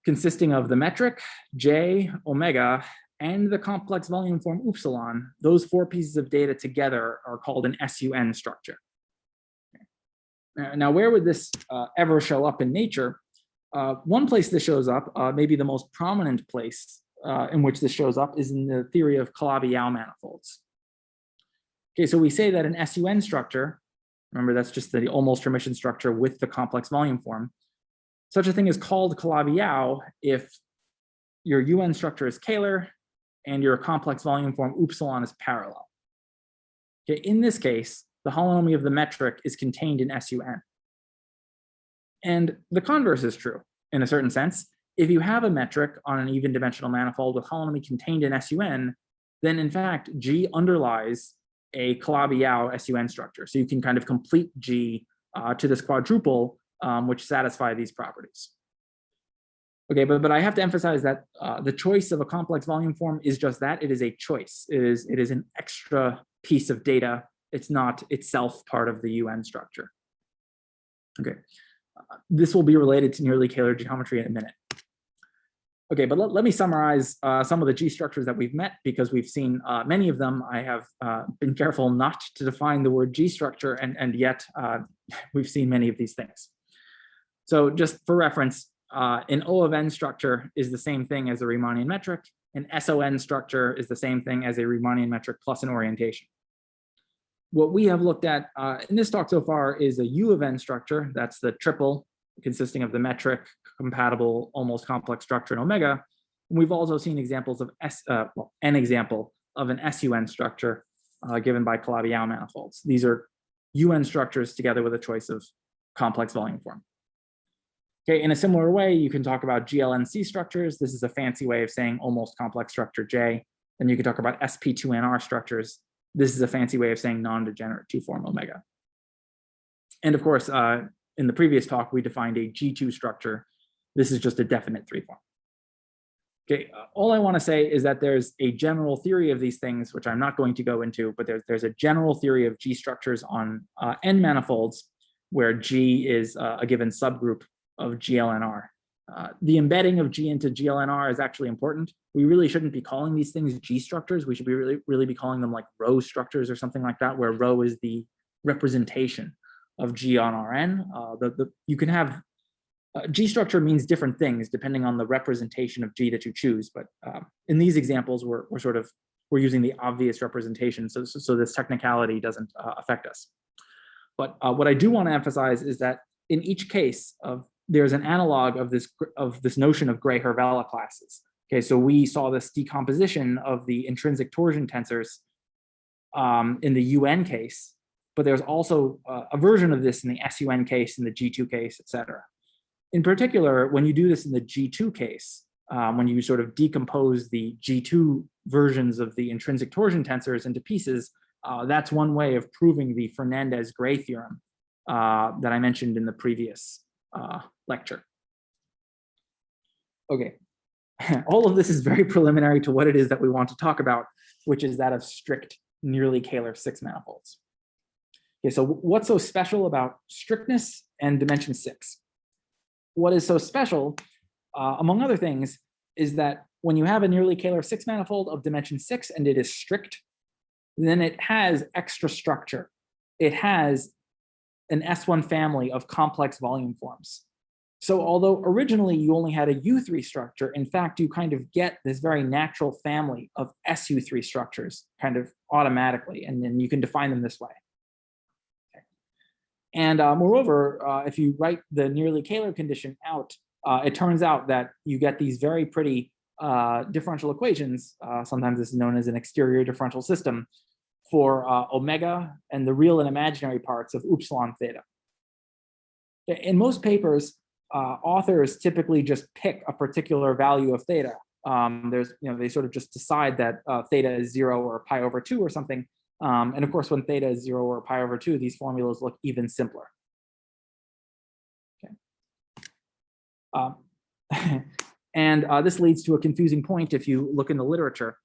consisting of the metric, J, omega, and the complex volume form upsilon, those four pieces of data together are called an SUN structure. Now, where would this ever show up in nature? One place this shows up, maybe the most prominent place in which this shows up, is in the theory of Calabi-Yau manifolds. Okay, so we say that an SUN structure, remember that's just the almost-Hermitian structure with the complex volume form, such a thing is called Calabi-Yau if your UN structure is Kähler and your complex volume form upsilon is parallel. Okay, in this case, the holonomy of the metric is contained in SUN. And the converse is true in a certain sense. If you have a metric on an even dimensional manifold with holonomy contained in SUN, then in fact, G underlies a Calabi-Yau SUN structure. So you can kind of complete G to this quadruple, which satisfy these properties. Okay, but I have to emphasize that the choice of a complex volume form is just that. It is a choice. It is an extra piece of data. It's not itself part of the UN structure. Okay, this will be related to Nearly-Kähler geometry in a minute. Okay, but let me summarize some of the G structures that we've met, because we've seen many of them. I have been careful not to define the word G structure, and yet we've seen many of these things. So just for reference, an O of N structure is the same thing as a Riemannian metric. An SON structure is the same thing as a Riemannian metric plus an orientation. What we have looked at in this talk so far is a U of N structure. That's the triple consisting of the metric, compatible, almost complex structure, and omega. And we've also seen examples of an example of an SUN structure given by Calabi-Yau manifolds. These are UN structures together with a choice of complex volume form. Okay, in a similar way, you can talk about GLNC structures. This is a fancy way of saying almost complex structure J. Then you can talk about SP2NR structures. This is a fancy way of saying non-degenerate two-form omega. And of course, in the previous talk, we defined a G2 structure. This is just a definite three-form. Okay, all I want to say is that there's a general theory of these things, which I'm not going to go into, but there's a general theory of G structures on N manifolds, where G is a given subgroup of GLNR. The embedding of G into GLNR is actually important. We really shouldn't be calling these things G structures. We should be really be calling them like rho structures or something like that, where rho is the representation of G on Rn. You can have G structure means different things depending on the representation of G that you choose. But in these examples, we're using the obvious representation, so this technicality doesn't affect us. But what I do want to emphasize is that in each case there's an analog of this notion of Gray-Hervella classes. Okay, so we saw this decomposition of the intrinsic torsion tensors in the UN case, but there's also a version of this in the SUN case, in the G2 case, et cetera. In particular, when you do this in the G2 case, when you sort of decompose the G2 versions of the intrinsic torsion tensors into pieces, that's one way of proving the Fernandez-Gray theorem that I mentioned in the previous lecture. Okay, all of this is very preliminary to what it is that we want to talk about, which is that of strict Nearly-Kähler 6 manifolds. Okay, so what's so special about strictness and dimension 6? What is so special, among other things, is that when you have a Nearly-Kähler 6 manifold of dimension 6 and it is strict, then it has extra structure. It has an S1 family of complex volume forms. So although originally you only had a U3 structure, in fact, you kind of get this very natural family of SU3 structures kind of automatically, and then you can define them this way. Okay. And moreover, if you write the Nearly-Kähler condition out, it turns out that you get these very pretty differential equations. Sometimes this is known as an exterior differential system for omega and the real and imaginary parts of upsilon theta. In most papers, authors typically just pick a particular value of theta. They sort of just decide that theta is 0 or pi over 2 or something. And of course, when theta is 0 or pi over 2, these formulas look even simpler. Okay. And this leads to a confusing point if you look in the literature.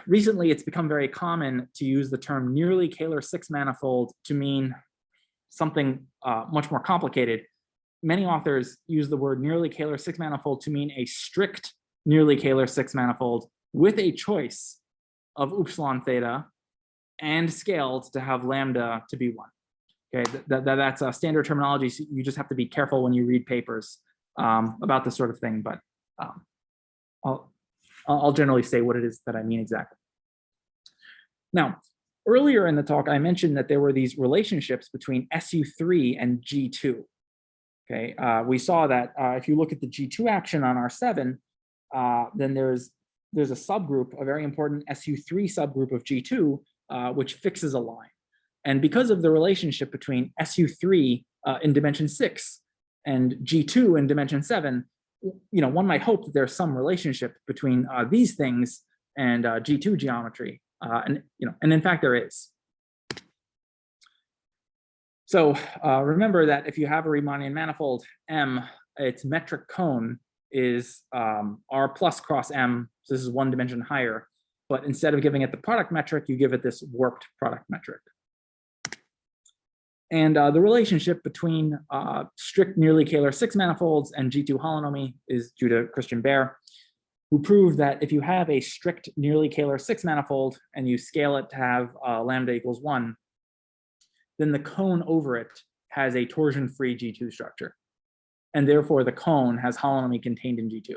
Recently, it's become very common to use the term Nearly-Kähler 6 manifold to mean something much more complicated. Many authors use the word Nearly-Kähler 6 manifold to mean a strict Nearly-Kähler 6 manifold with a choice of upsilon theta and scaled to have lambda to be 1. Okay, that's a standard terminology. So you just have to be careful when you read papers about this sort of thing, but I'll generally say what it is that I mean exactly. Now, earlier in the talk, I mentioned that there were these relationships between SU3 and G2. Okay, we saw that if you look at the G2 action on R7, then there's a subgroup, a very important SU3 subgroup of G2, which fixes a line. And because of the relationship between SU3 in dimension 6 and G2 in dimension 7, one might hope that there's some relationship between these things and G2 geometry, and in fact there is. So remember that if you have a Riemannian manifold M, its metric cone is R plus cross M. So this is 1 dimension higher, but instead of giving it the product metric, you give it this warped product metric. And the relationship between strict Nearly-Kähler 6 manifolds and G2-Holonomy is due to Christian Baer, who proved that if you have a strict Nearly-Kähler 6 manifold and you scale it to have lambda equals 1, then the cone over it has a torsion-free G2 structure. And therefore, the cone has holonomy contained in G2.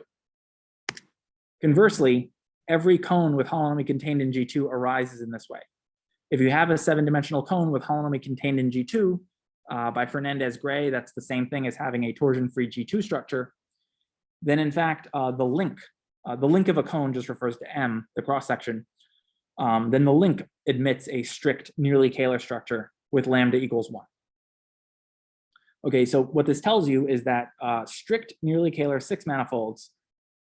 Conversely, every cone with holonomy contained in G2 arises in this way. If you have a 7-dimensional cone with holonomy contained in G2, by Fernandez-Gray, that's the same thing as having a torsion-free G2 structure, then in fact, the link of a cone just refers to M, the cross-section, then the link admits a strict Nearly-Kähler structure with lambda equals 1. Okay, so what this tells you is that strict Nearly-Kähler 6 manifolds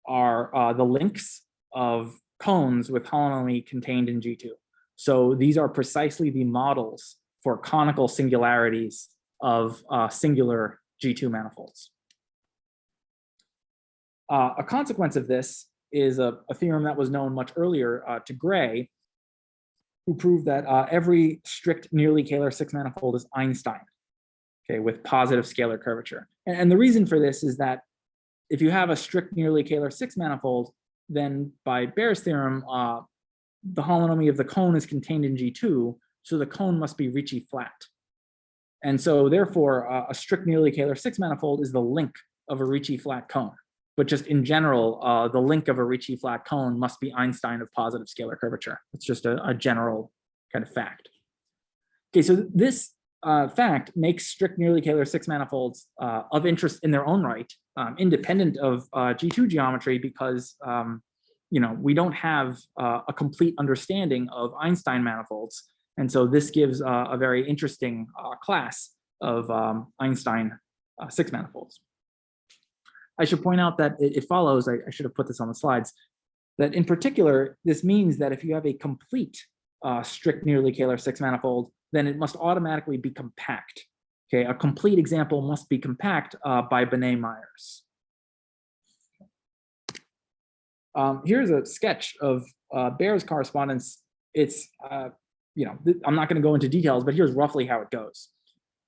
are the links of cones with holonomy contained in G2. So these are precisely the models for conical singularities of singular G2 manifolds. A consequence of this is a theorem that was known much earlier to Gray, who proved that every strict Nearly-Kähler 6 manifold is Einstein, okay, with positive scalar curvature. And the reason for this is that if you have a strict Nearly-Kähler 6 manifold, then by Baer's theorem, the holonomy of the cone is contained in G2, so the cone must be Ricci flat. And so therefore, a strict Nearly-Kähler 6 manifold is the link of a Ricci flat cone. But just in general, the link of a Ricci flat cone must be Einstein of positive scalar curvature. It's just a general kind of fact. Okay, so this fact makes strict Nearly-Kähler 6 manifolds of interest in their own right, independent of G2 geometry, because we don't have a complete understanding of Einstein manifolds. And so this gives a very interesting class of Einstein 6 manifolds. I should point out that it follows, I should have put this on the slides, that in particular, this means that if you have a complete strict Nearly-Kähler 6 manifold, then it must automatically be compact. Okay, a complete example must be compact by Benet-Myers. Here's a sketch of Baer's correspondence. It's, I'm not going to go into details, but here's roughly how it goes.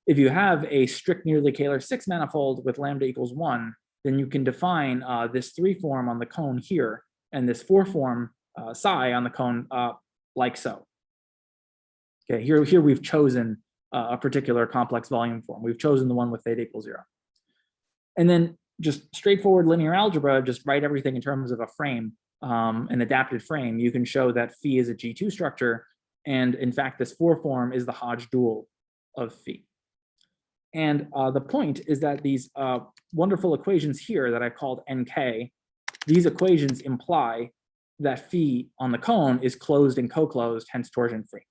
If you have a strict Nearly-Kähler 6 manifold with lambda equals 1, then you can define this 3 form on the cone here and this 4 form psi on the cone like so. Okay, here we've chosen a particular complex volume form. We've chosen the one with theta equals 0. And then just straightforward linear algebra, just write everything in terms of a frame, an adapted frame. You can show that phi is a G2 structure. And in fact, this 4 form is the Hodge dual of phi. And the point is that these wonderful equations here that I called NK, these equations imply that phi on the cone is closed and co-closed, hence torsion-free.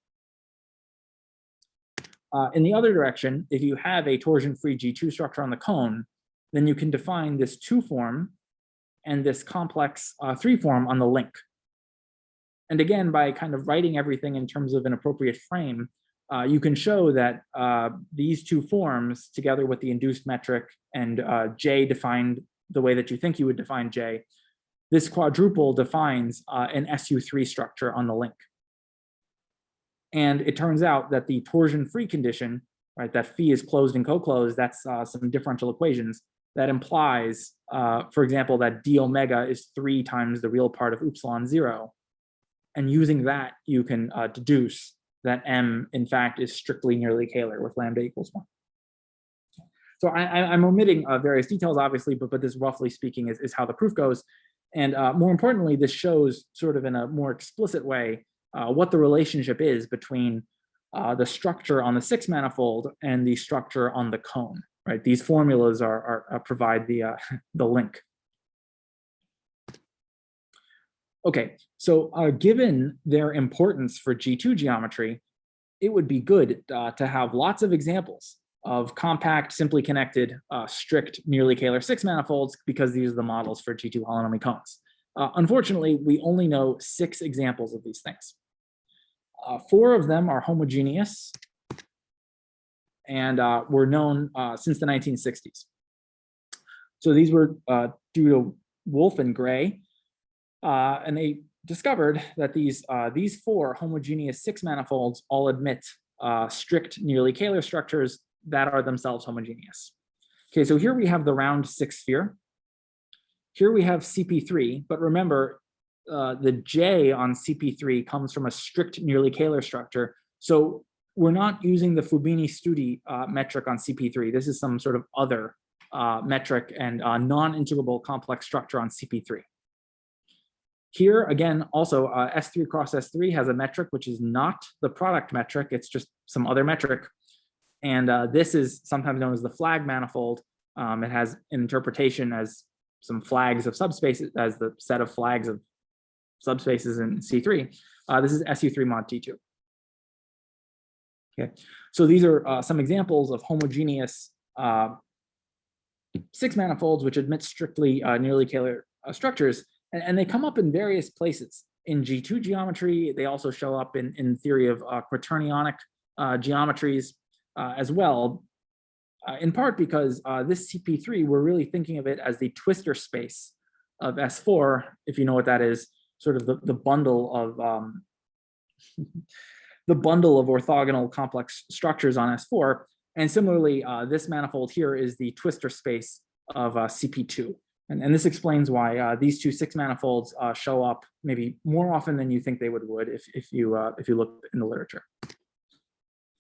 In the other direction, if you have a torsion-free G2 structure on the cone, then you can define this 2 form and this complex 3 form on the link. And again, by kind of writing everything in terms of an appropriate frame, you can show that these 2 forms, together with the induced metric and J defined the way that you think you would define J, this quadruple defines an SU3 structure on the link. And it turns out that the torsion-free condition, right, that phi is closed and co-closed, that's some differential equations. that implies, for example, that d omega is 3 times the real part of upsilon 0. And using that, you can deduce that M, in fact, is strictly Nearly-Kähler with lambda equals 1. So I'm omitting various details, obviously, but this, roughly speaking, is how the proof goes. And more importantly, this shows sort of in a more explicit way what the relationship is between the structure on the 6 manifold and the structure on the cone. Right? These formulas provide the link. Okay, so given their importance for G2 geometry, it would be good to have lots of examples of compact, simply connected, strict Nearly-Kähler 6 manifolds, because these are the models for G2 holonomy cones. Unfortunately, we only know 6 examples of these things. 4 of them are homogeneous and were known since the 1960s. So these were due to Wolf and Gray, and they discovered that these 4 homogeneous 6 manifolds all admit strict Nearly-Kähler structures that are themselves homogeneous. Okay, so here we have the round 6 sphere. Here we have CP3, but remember, the J on CP3 comes from a strict Nearly-Kähler structure. So we're not using the Fubini-Studi metric on CP3. This is some sort of other metric and non-integrable complex structure on CP3. Here, again, also S3 cross S3 has a metric which is not the product metric. It's just some other metric. And this is sometimes known as the flag manifold. It has an interpretation as some flags of subspaces, as the set of flags of subspaces in C3. This is SU3 mod T2. Okay, so these are some examples of homogeneous 6 manifolds which admit strictly Nearly-Kähler structures, and they come up in various places. In G2 geometry, they also show up in theory of quaternionic geometries as well, in part because this CP3, we're really thinking of it as the twistor space of S4, if you know what that is, sort of the bundle of the bundle of orthogonal complex structures on S4. And similarly, this manifold here is the twistor space of CP2. And this explains why these 2 6 manifolds show up maybe more often than you think they would if you look in the literature.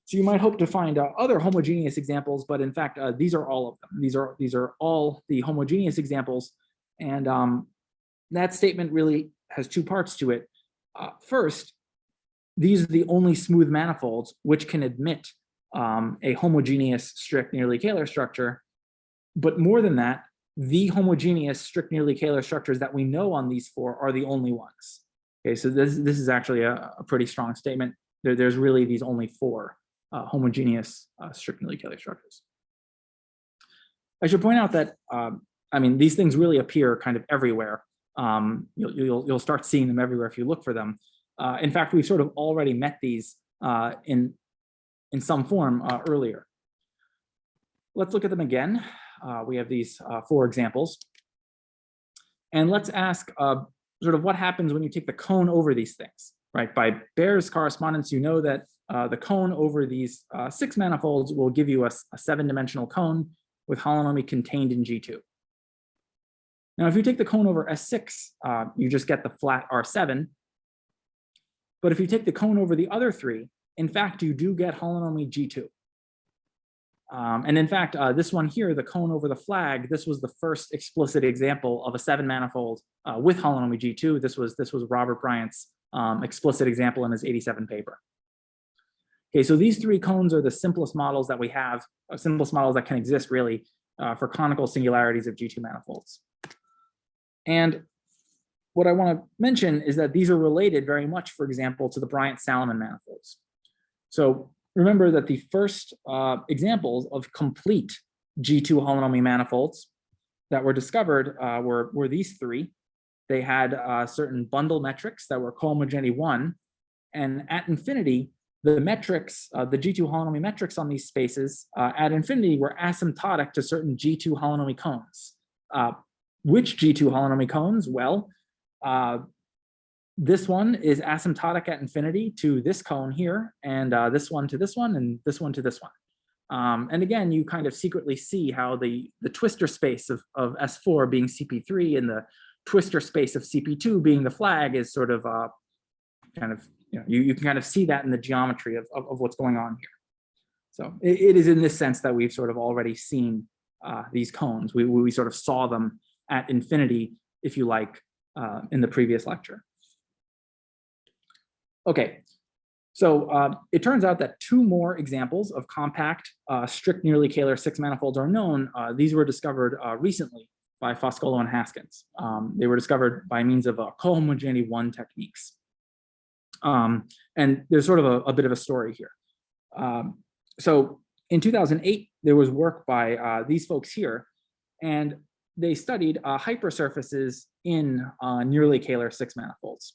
So you might hope to find other homogeneous examples, but in fact, these are all of them. These are all the homogeneous examples, and that statement really has 2 parts to it. First, these are the only smooth manifolds which can admit a homogeneous strict Nearly-Kähler structure, but more than that, the homogeneous strict Nearly-Kähler structures that we know on these 4 are the only ones. Okay, so this is actually a pretty strong statement. There's really these only 4 homogeneous strict Nearly-Kähler structures. I should point out that I mean, these things really appear kind of everywhere. You'll start seeing them everywhere if you look for them. In fact, we've sort of already met these in some form earlier. Let's look at them again. We have these 4 examples. And let's ask sort of what happens when you take the cone over these things, right? By Bar's correspondence, you know that the cone over these 6 manifolds will give you a 7-dimensional cone with holonomy contained in G2. Now, if you take the cone over S6, you just get the flat R7. But if you take the cone over the other 3, in fact, you do get holonomy G2. And in fact, this one here, the cone over the flag, this was the first explicit example of a 7-manifold with holonomy G2. This was Robert Bryant's explicit example in his 87 paper. Okay, so these 3 cones are the simplest models that we have, simplest models that can exist really for conical singularities of G2 manifolds. And what I want to mention is that these are related very much, for example, to the Bryant-Salamon manifolds. So remember that the first examples of complete G2 holonomy manifolds that were discovered were these 3. They had certain bundle metrics that were cohomogeneity 1, and at infinity, the metrics, the G2 holonomy metrics on these spaces at infinity were asymptotic to certain G2 holonomy cones. Which G2 holonomy cones? Well, this one is asymptotic at infinity to this cone here, and this one to this one, and this one to this one. And again, you kind of secretly see how the twistor space of S4 being CP3 and the twistor space of CP2 being the flag is sort of kind of, you can kind of see that in the geometry of what's going on here. So it is in this sense that we've sort of already seen these cones. We sort of saw them at infinity, if you like, in the previous lecture. Okay, so it turns out that two more examples of compact strict Nearly-Kähler six manifolds are known. These were discovered recently by Foscolo and Haskins. They were discovered by means of cohomogeneity 1 techniques. And there's sort of a bit of a story here. So in 2008, there was work by these folks here, and they studied hypersurfaces in Nearly-Kähler six manifolds.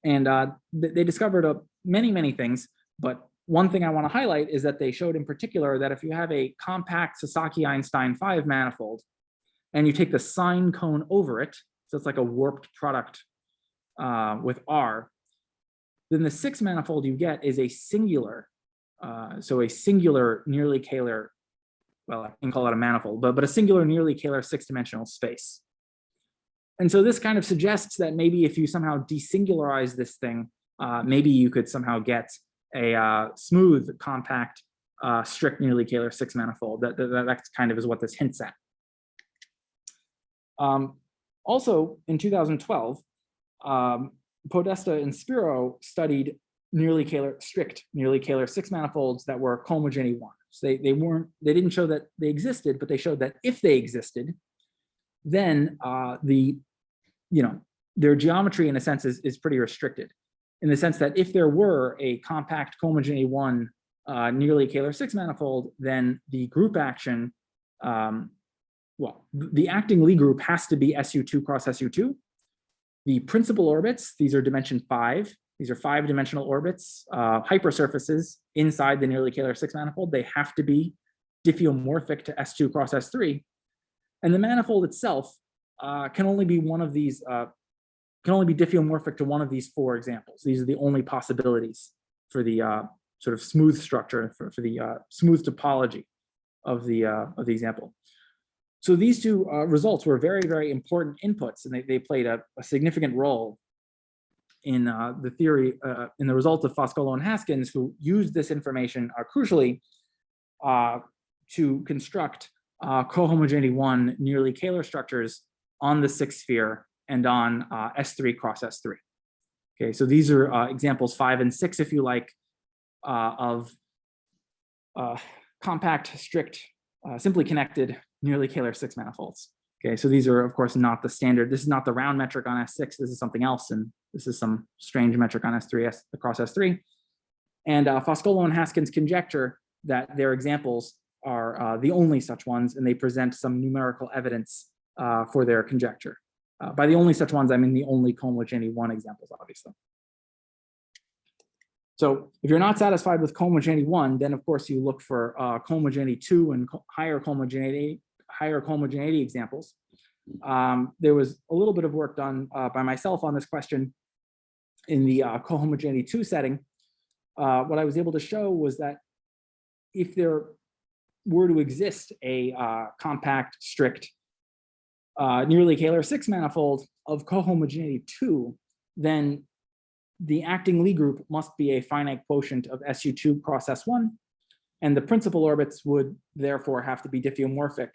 And they discovered many things, but one thing I want to highlight is that they showed in particular that if you have a compact Sasaki-Einstein 5 manifold, and you take the sine cone over it, so it's like a warped product with R, then the six manifold you get is a singular, so a singular Nearly-Kähler, well, I can call it a manifold, but a singular Nearly-Kähler six-dimensional space. And so this kind of suggests that maybe if you somehow desingularize this thing, maybe you could somehow get a smooth, compact, strict Nearly-Kähler six manifold. That kind of is what this hints at. Also, in 2012, Podesta and Spiro studied strict Nearly-Kähler six manifolds that were cohomogeneity 1. So they didn't show that they existed, but they showed that if they existed, then their geometry in a sense is pretty restricted, in the sense that if there were a compact cohomogeneity 1 Nearly-Kähler six manifold, then the group action, the acting Lie group has to be SU2 cross SU2. The principal orbits, these are dimension 5. These are 5-dimensional orbits, hypersurfaces inside the Nearly-Kähler six manifold. They have to be diffeomorphic to S2 cross S3. And the manifold itself can only be one of these, can only be diffeomorphic to one of these four examples. These are the only possibilities for the sort of smooth structure, for the smooth topology of the example. So these two results were very important inputs, and they played a significant role in the theory, in the results of Foscolo and Haskins, who used this information crucially to construct cohomogeneity 1 Nearly-Kähler structures on the sixth sphere and on S3 cross S3. Okay, so these are examples 5 and 6, if you like, of compact, strict, simply connected Nearly-Kähler six manifolds. Okay, so these are, of course, not the standard. This is not the round metric on S6. This is something else, and this is some strange metric on S3 across S3. And Foscolo and Haskins conjecture that their examples are the only such ones, and they present some numerical evidence for their conjecture. By the only such ones, I mean the only cohomogeneity 1 examples, obviously. So if you're not satisfied with cohomogeneity 1, then of course you look for cohomogeneity 2 and higher cohomogeneity examples. There was a little bit of work done by myself on this question in the cohomogeneity 2 setting. What I was able to show was that if there were to exist a compact, strict Nearly-Kähler six manifold of cohomogeneity 2, then the acting Lie group must be a finite quotient of SU2 cross S1, and the principal orbits would therefore have to be diffeomorphic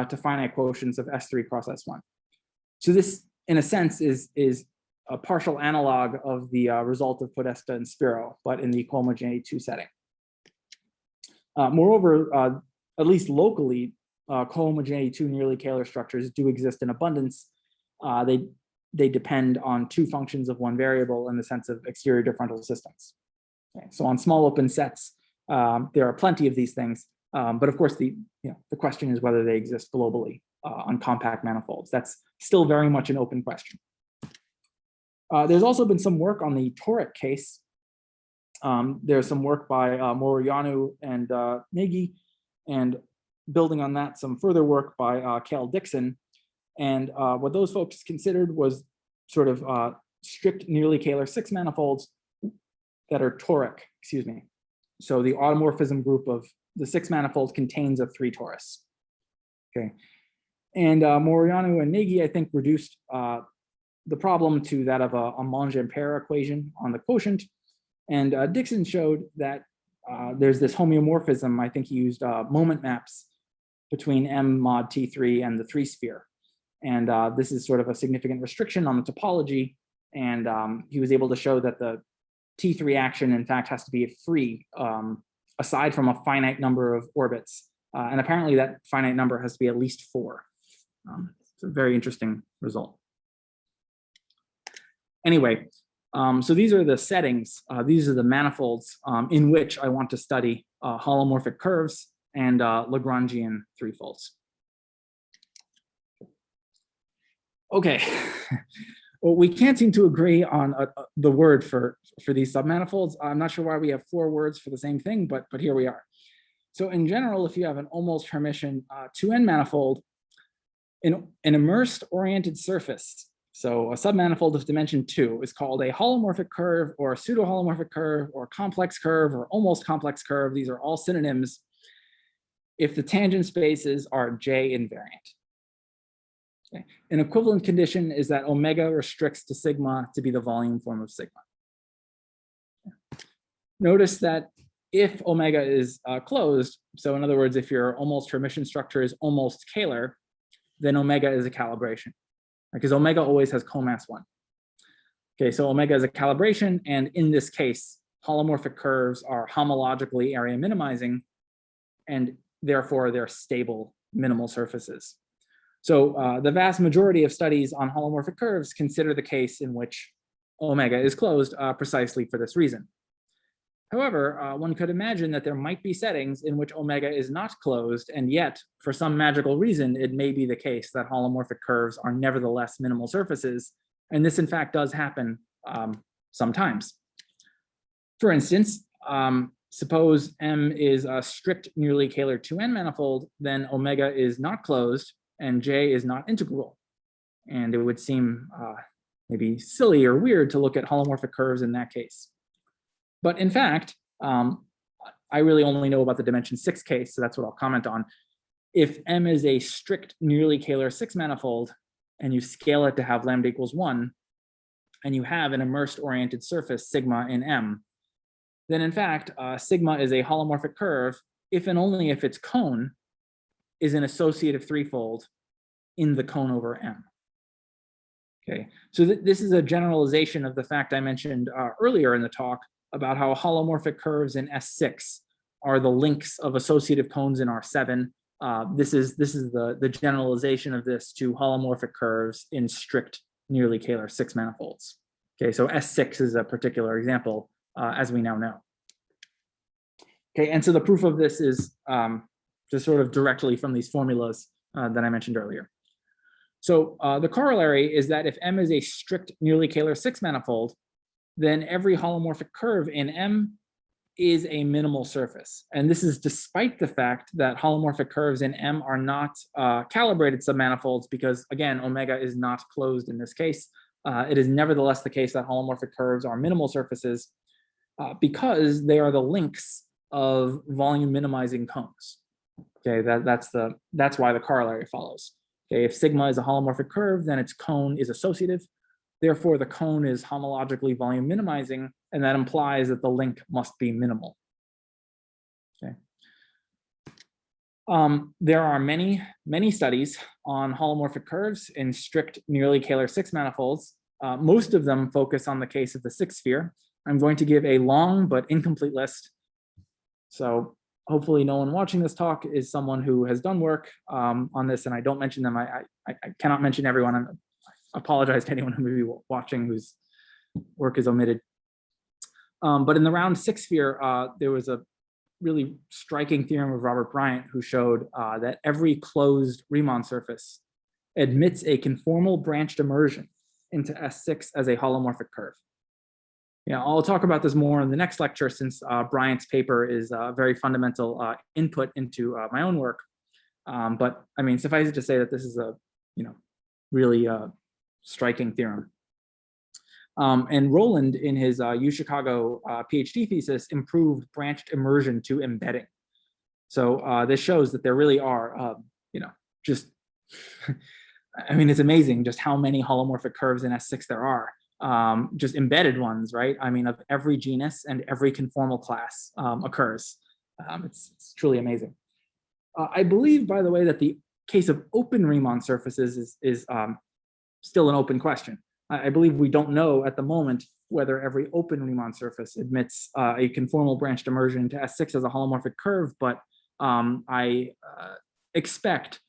to finite quotients of S3 cross S1. So this, in a sense, is a partial analog of the result of Podesta and Spiro, but in the cohomogeneity 2 setting. Moreover, at least locally, cohomogeneity 2 Nearly-Kähler structures do exist in abundance. They depend on two functions of one variable in the sense of exterior differential systems. Okay, so on small open sets, there are plenty of these things, but of course the question is whether they exist globally on compact manifolds. That's still very much an open question. There's also been some work on the toric case. There's some work by Morianu and Nagy, and building on that, some further work by Cal Dixon. And what those folks considered was sort of strict Nearly-Kähler six manifolds that are toric, excuse me. So the automorphism group of the six manifold contains a 3 torus. Okay, and Moriano and Nagy, I think, reduced the problem to that of a Monge-Ampere equation on the quotient, and Dixon showed that there's this homeomorphism. I think he used moment maps between M mod T3 and the 3 sphere, and this is sort of a significant restriction on the topology. And he was able to show that the T3 action, in fact, has to be free, aside from a finite number of orbits. And apparently that finite number has to be at least 4. It's a very interesting result. Anyway, so these are the settings. These are the manifolds in which I want to study holomorphic curves and Lagrangian threefolds. Okay. Well, we can't seem to agree on the word for these submanifolds. I'm not sure why we have 4 words for the same thing, but here we are. So in general, if you have an almost Hermitian 2n manifold, an immersed oriented surface, so a submanifold of dimension 2 is called a holomorphic curve or a pseudo-holomorphic curve or complex curve or almost complex curve. These are all synonyms if the tangent spaces are J invariant. Okay. An equivalent condition is that omega restricts to sigma to be the volume form of sigma. Notice that if omega is closed, so in other words, if your almost Hermitian structure is almost Kähler, then omega is a calibration, because omega always has comass 1. Okay, so omega is a calibration, and in this case, holomorphic curves are homologically area minimizing, and therefore they're stable minimal surfaces. So the vast majority of studies on holomorphic curves consider the case in which omega is closed precisely for this reason. However, one could imagine that there might be settings in which omega is not closed, and yet, for some magical reason, it may be the case that holomorphic curves are nevertheless minimal surfaces, and this in fact does happen sometimes. For instance, suppose M is a strict Nearly-Kähler 2n manifold, then omega is not closed, and J is not integral. And it would seem maybe silly or weird to look at holomorphic curves in that case. But in fact, I really only know about the dimension 6 case, so that's what I'll comment on. If M is a strict Nearly-Kähler 6 manifold, and you scale it to have lambda equals 1, and you have an immersed oriented surface sigma in M, then in fact, sigma is a holomorphic curve if and only if its cone is an associative threefold in the cone over M. Okay, so this is a generalization of the fact I mentioned earlier in the talk about how holomorphic curves in S6 are the links of associative cones in R7. This is the generalization of this to holomorphic curves in strict Nearly-Kähler 6 manifolds. Okay, so S6 is a particular example, as we now know. Okay, and so the proof of this is just sort of directly from these formulas that I mentioned earlier. So the corollary is that if M is a strict Nearly-Kähler 6 manifold, then every holomorphic curve in M is a minimal surface. And this is despite the fact that holomorphic curves in M are not calibrated submanifolds, because again, omega is not closed in this case. It is nevertheless the case that holomorphic curves are minimal surfaces because they are the links of volume minimizing cones. Okay, that's why the corollary follows. Okay, if sigma is a holomorphic curve, then its cone is associative. Therefore, the cone is homologically volume minimizing, and that implies that the link must be minimal. Okay. There are many studies on holomorphic curves in strict Nearly-Kähler 6 manifolds. Most of them focus on the case of the 6 sphere. I'm going to give a long but incomplete list. So hopefully no one watching this talk is someone who has done work on this, and I don't mention them. I cannot mention everyone. I apologize to anyone who may be watching whose work is omitted. But in the round 6 sphere, there was a really striking theorem of Robert Bryant, who showed that every closed Riemann surface admits a conformal branched immersion into S6 as a holomorphic curve. Yeah, I'll talk about this more in the next lecture, since Bryant's paper is a very fundamental input into my own work. But I mean, suffice it to say that this is a really striking theorem. And Roland, in his UChicago PhD thesis, improved branched immersion to embedding. So this shows that there really are, just, I mean, it's amazing just how many holomorphic curves in S6 there are. Just embedded ones, right? I mean, of every genus and every conformal class occurs. It's truly amazing. I believe, by the way, that the case of open Riemann surfaces is still an open question. I believe we don't know at the moment whether every open Riemann surface admits a conformal branched immersion to S6 as a holomorphic curve, but I expect,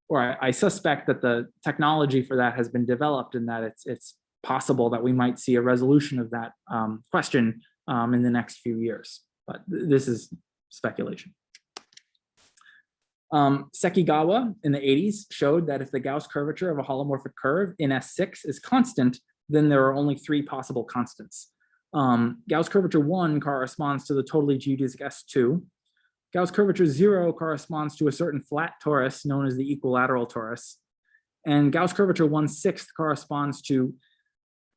or I suspect that the technology for that has been developed and that it's possible that we might see a resolution of that question in the next few years. But this is speculation. Sekigawa in the 80s showed that if the Gauss curvature of a holomorphic curve in S6 is constant, then there are only 3 possible constants. Gauss curvature 1 corresponds to the totally geodesic S2. Gauss curvature 0 corresponds to a certain flat torus known as the equilateral torus. And Gauss curvature 1/6 corresponds to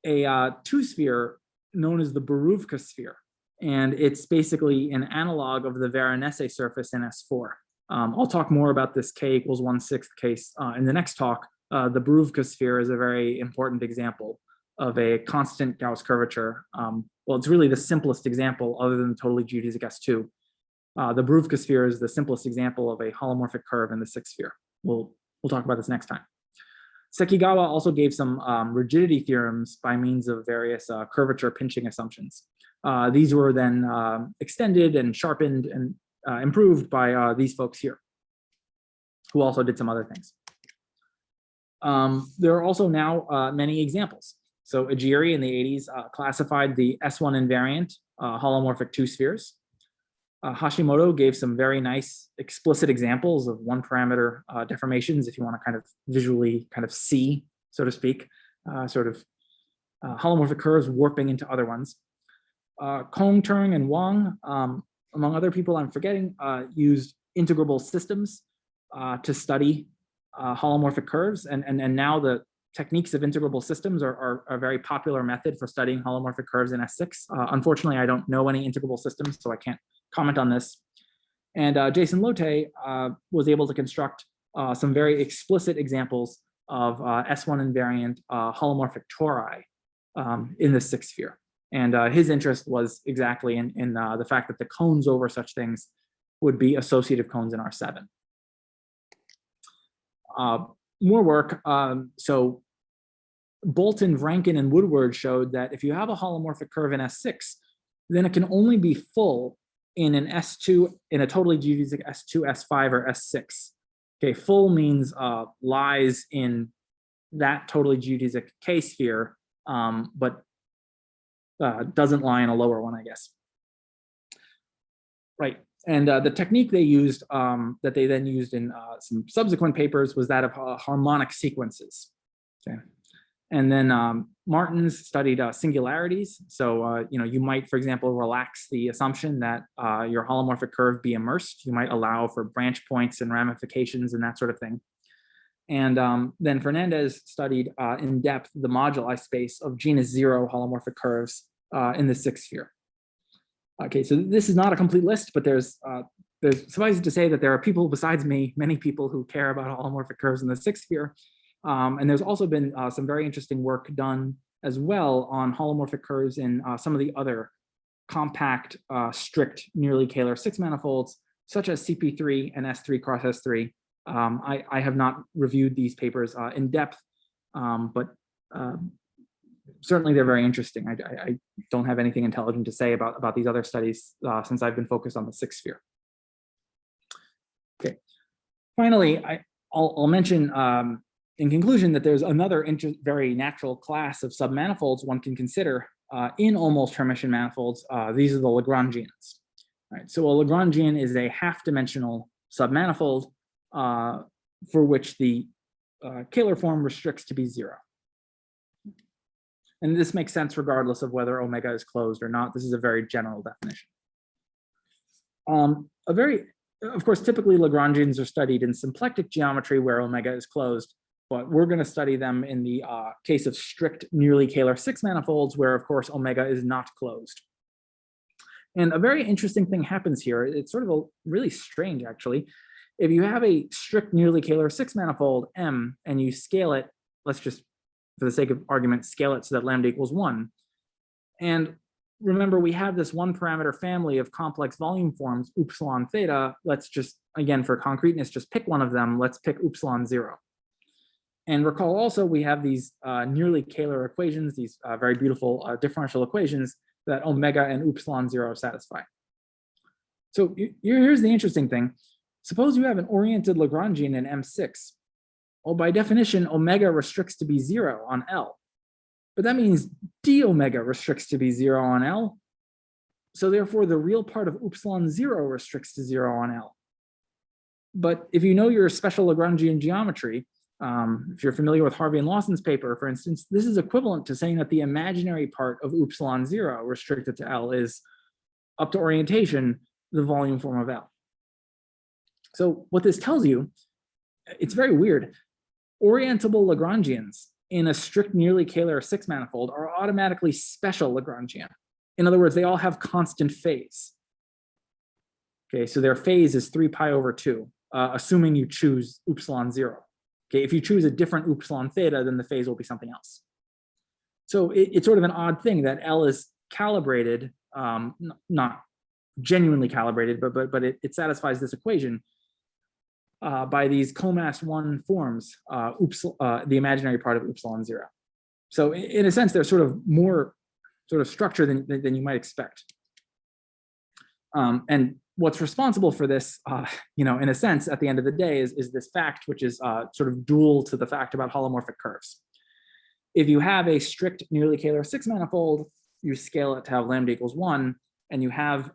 a 2-sphere known as the Boruvka sphere. And it's basically an analog of the Veronese surface in S4. I'll talk more about this k equals 1/6 case in the next talk. The Boruvka sphere is a very important example of a constant Gauss curvature. Well, it's really the simplest example other than the totally geodesic S2. The Boruvka sphere is the simplest example of a holomorphic curve in the 6th sphere. We'll talk about this next time. Sekigawa also gave some rigidity theorems by means of various curvature pinching assumptions. These were then extended and sharpened and improved by these folks here, who also did some other things. There are also now many examples. So Agiri in the 80s classified the S1 invariant holomorphic 2 spheres. Hashimoto gave some very nice explicit examples of 1-parameter deformations, if you want to kind of visually kind of see, so to speak, holomorphic curves warping into other ones. Kong, Turing, and Wang, among other people I'm forgetting, used integrable systems to study holomorphic curves. And now the techniques of integrable systems are a very popular method for studying holomorphic curves in S6. Unfortunately, I don't know any integrable systems, so I can't comment on this. And Jason Lotte was able to construct some very explicit examples of S1 invariant holomorphic tori in the 6th sphere. And his interest was exactly in the fact that the cones over such things would be associative cones in R7. More work. So Bolton, Vranken, and Woodward showed that if you have a holomorphic curve in S6, then it can only be full in an S2, in a totally geodesic S2, S5, or S6. Okay, full means lies in that totally geodesic K sphere, but doesn't lie in a lower one, I guess. Right, and the technique they used, that they then used in some subsequent papers, was that of harmonic sequences. Okay. And then Martins studied singularities. So, you might, for example, relax the assumption that your holomorphic curve be immersed. You might allow for branch points and ramifications and that sort of thing. And then Fernandez studied in depth the moduli space of genus 0 holomorphic curves in the 6th sphere. Okay, so this is not a complete list, but there's suffice it to say that there are people besides me, many people who care about holomorphic curves in the 6th sphere. And there's also been some very interesting work done as well on holomorphic curves in some of the other compact, strict Nearly-Kähler 6 manifolds, such as CP3 and S3 cross S3. I have not reviewed these papers in depth, but certainly they're very interesting. I don't have anything intelligent to say about these other studies since I've been focused on the 6th sphere. Okay. Finally, I'll mention in conclusion that there's another very natural class of submanifolds one can consider in almost-Hermitian manifolds. These are the Lagrangians. Right, so a Lagrangian is a half-dimensional submanifold for which the Kähler form restricts to be 0. And this makes sense regardless of whether omega is closed or not. This is a very general definition. Of course, typically Lagrangians are studied in symplectic geometry where omega is closed, but we're going to study them in the case of strict Nearly-Kähler 6 manifolds where, of course, omega is not closed. And a very interesting thing happens here. It's sort of really strange, actually. If you have a strict Nearly-Kähler 6-manifold M and you scale it, let's just, for the sake of argument, scale it so that lambda equals 1. And remember, we have this one parameter family of complex volume forms, upsilon theta. Let's just, again, for concreteness, just pick one of them. Let's pick upsilon 0. And recall also, we have these Nearly-Kähler equations, these very beautiful differential equations that omega and upsilon 0 satisfy. So here's the interesting thing. Suppose you have an oriented Lagrangian in M6. Well, by definition, omega restricts to be 0 on L. But that means d omega restricts to be 0 on L. So therefore, the real part of upsilon 0 restricts to 0 on L. But if you know your special Lagrangian geometry, if you're familiar with Harvey and Lawson's paper, for instance, this is equivalent to saying that the imaginary part of upsilon 0 restricted to L is, up to orientation, the volume form of L. So what this tells you, it's very weird. Orientable Lagrangians in a strict Nearly-Kähler 6-manifold are automatically special Lagrangian. In other words, they all have constant phase. Okay, so their phase is 3 pi over 2, assuming you choose upsilon 0. Okay, if you choose a different upsilon theta, then the phase will be something else. So it's sort of an odd thing that L is calibrated, not genuinely calibrated, but it satisfies this equation by these Comas 1 forms, the imaginary part of upsilon 0. So in a sense, they're sort of more sort of structure than you might expect. And what's responsible for this, in a sense, at the end of the day, is this fact, which is sort of dual to the fact about holomorphic curves. If you have a strict Nearly-Kähler 6-manifold, you scale it to have lambda equals 1, and you have,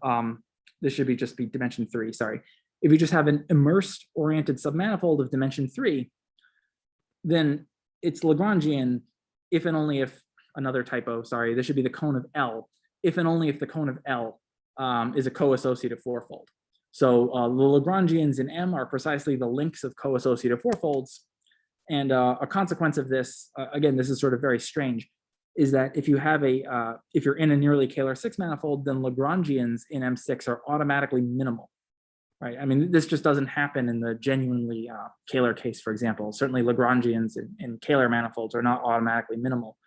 this should just be dimension 3, sorry. If you just have an immersed oriented submanifold of dimension 3, then it's Lagrangian if and only if, another typo, sorry, this should be the cone of L, if and only if the cone of L is a co-associative fourfold. So the Lagrangians in M are precisely the links of co-associative fourfolds. And a consequence of this, again, this is sort of very strange, is that if you have if you're in a Nearly-Kähler 6-manifold, then Lagrangians in M6 are automatically minimal. Right. I mean, this just doesn't happen in the genuinely Kähler case, for example. Certainly Lagrangians in Kähler manifolds are not automatically minimal.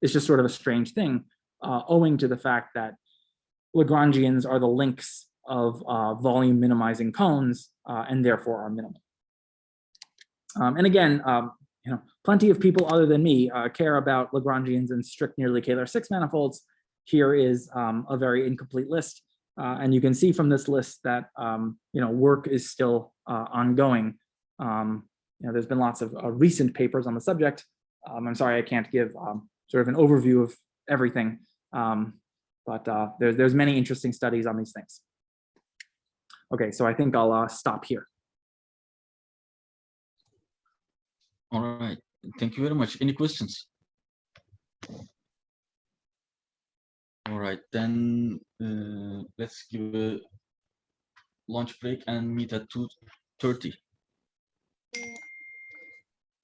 It's just sort of a strange thing, owing to the fact that Lagrangians are the links of volume minimizing cones and therefore are minimal. And again, plenty of people other than me care about Lagrangians in strict Nearly-Kähler 6-manifolds. Here is a very incomplete list. And you can see from this list that work is still ongoing. There's been lots of recent papers on the subject. I'm sorry I can't give sort of an overview of everything, but there's many interesting studies on these things. Okay, so I think I'll stop here. All right, thank you very much. Any questions? All right, then let's give a lunch break and meet at 2:30.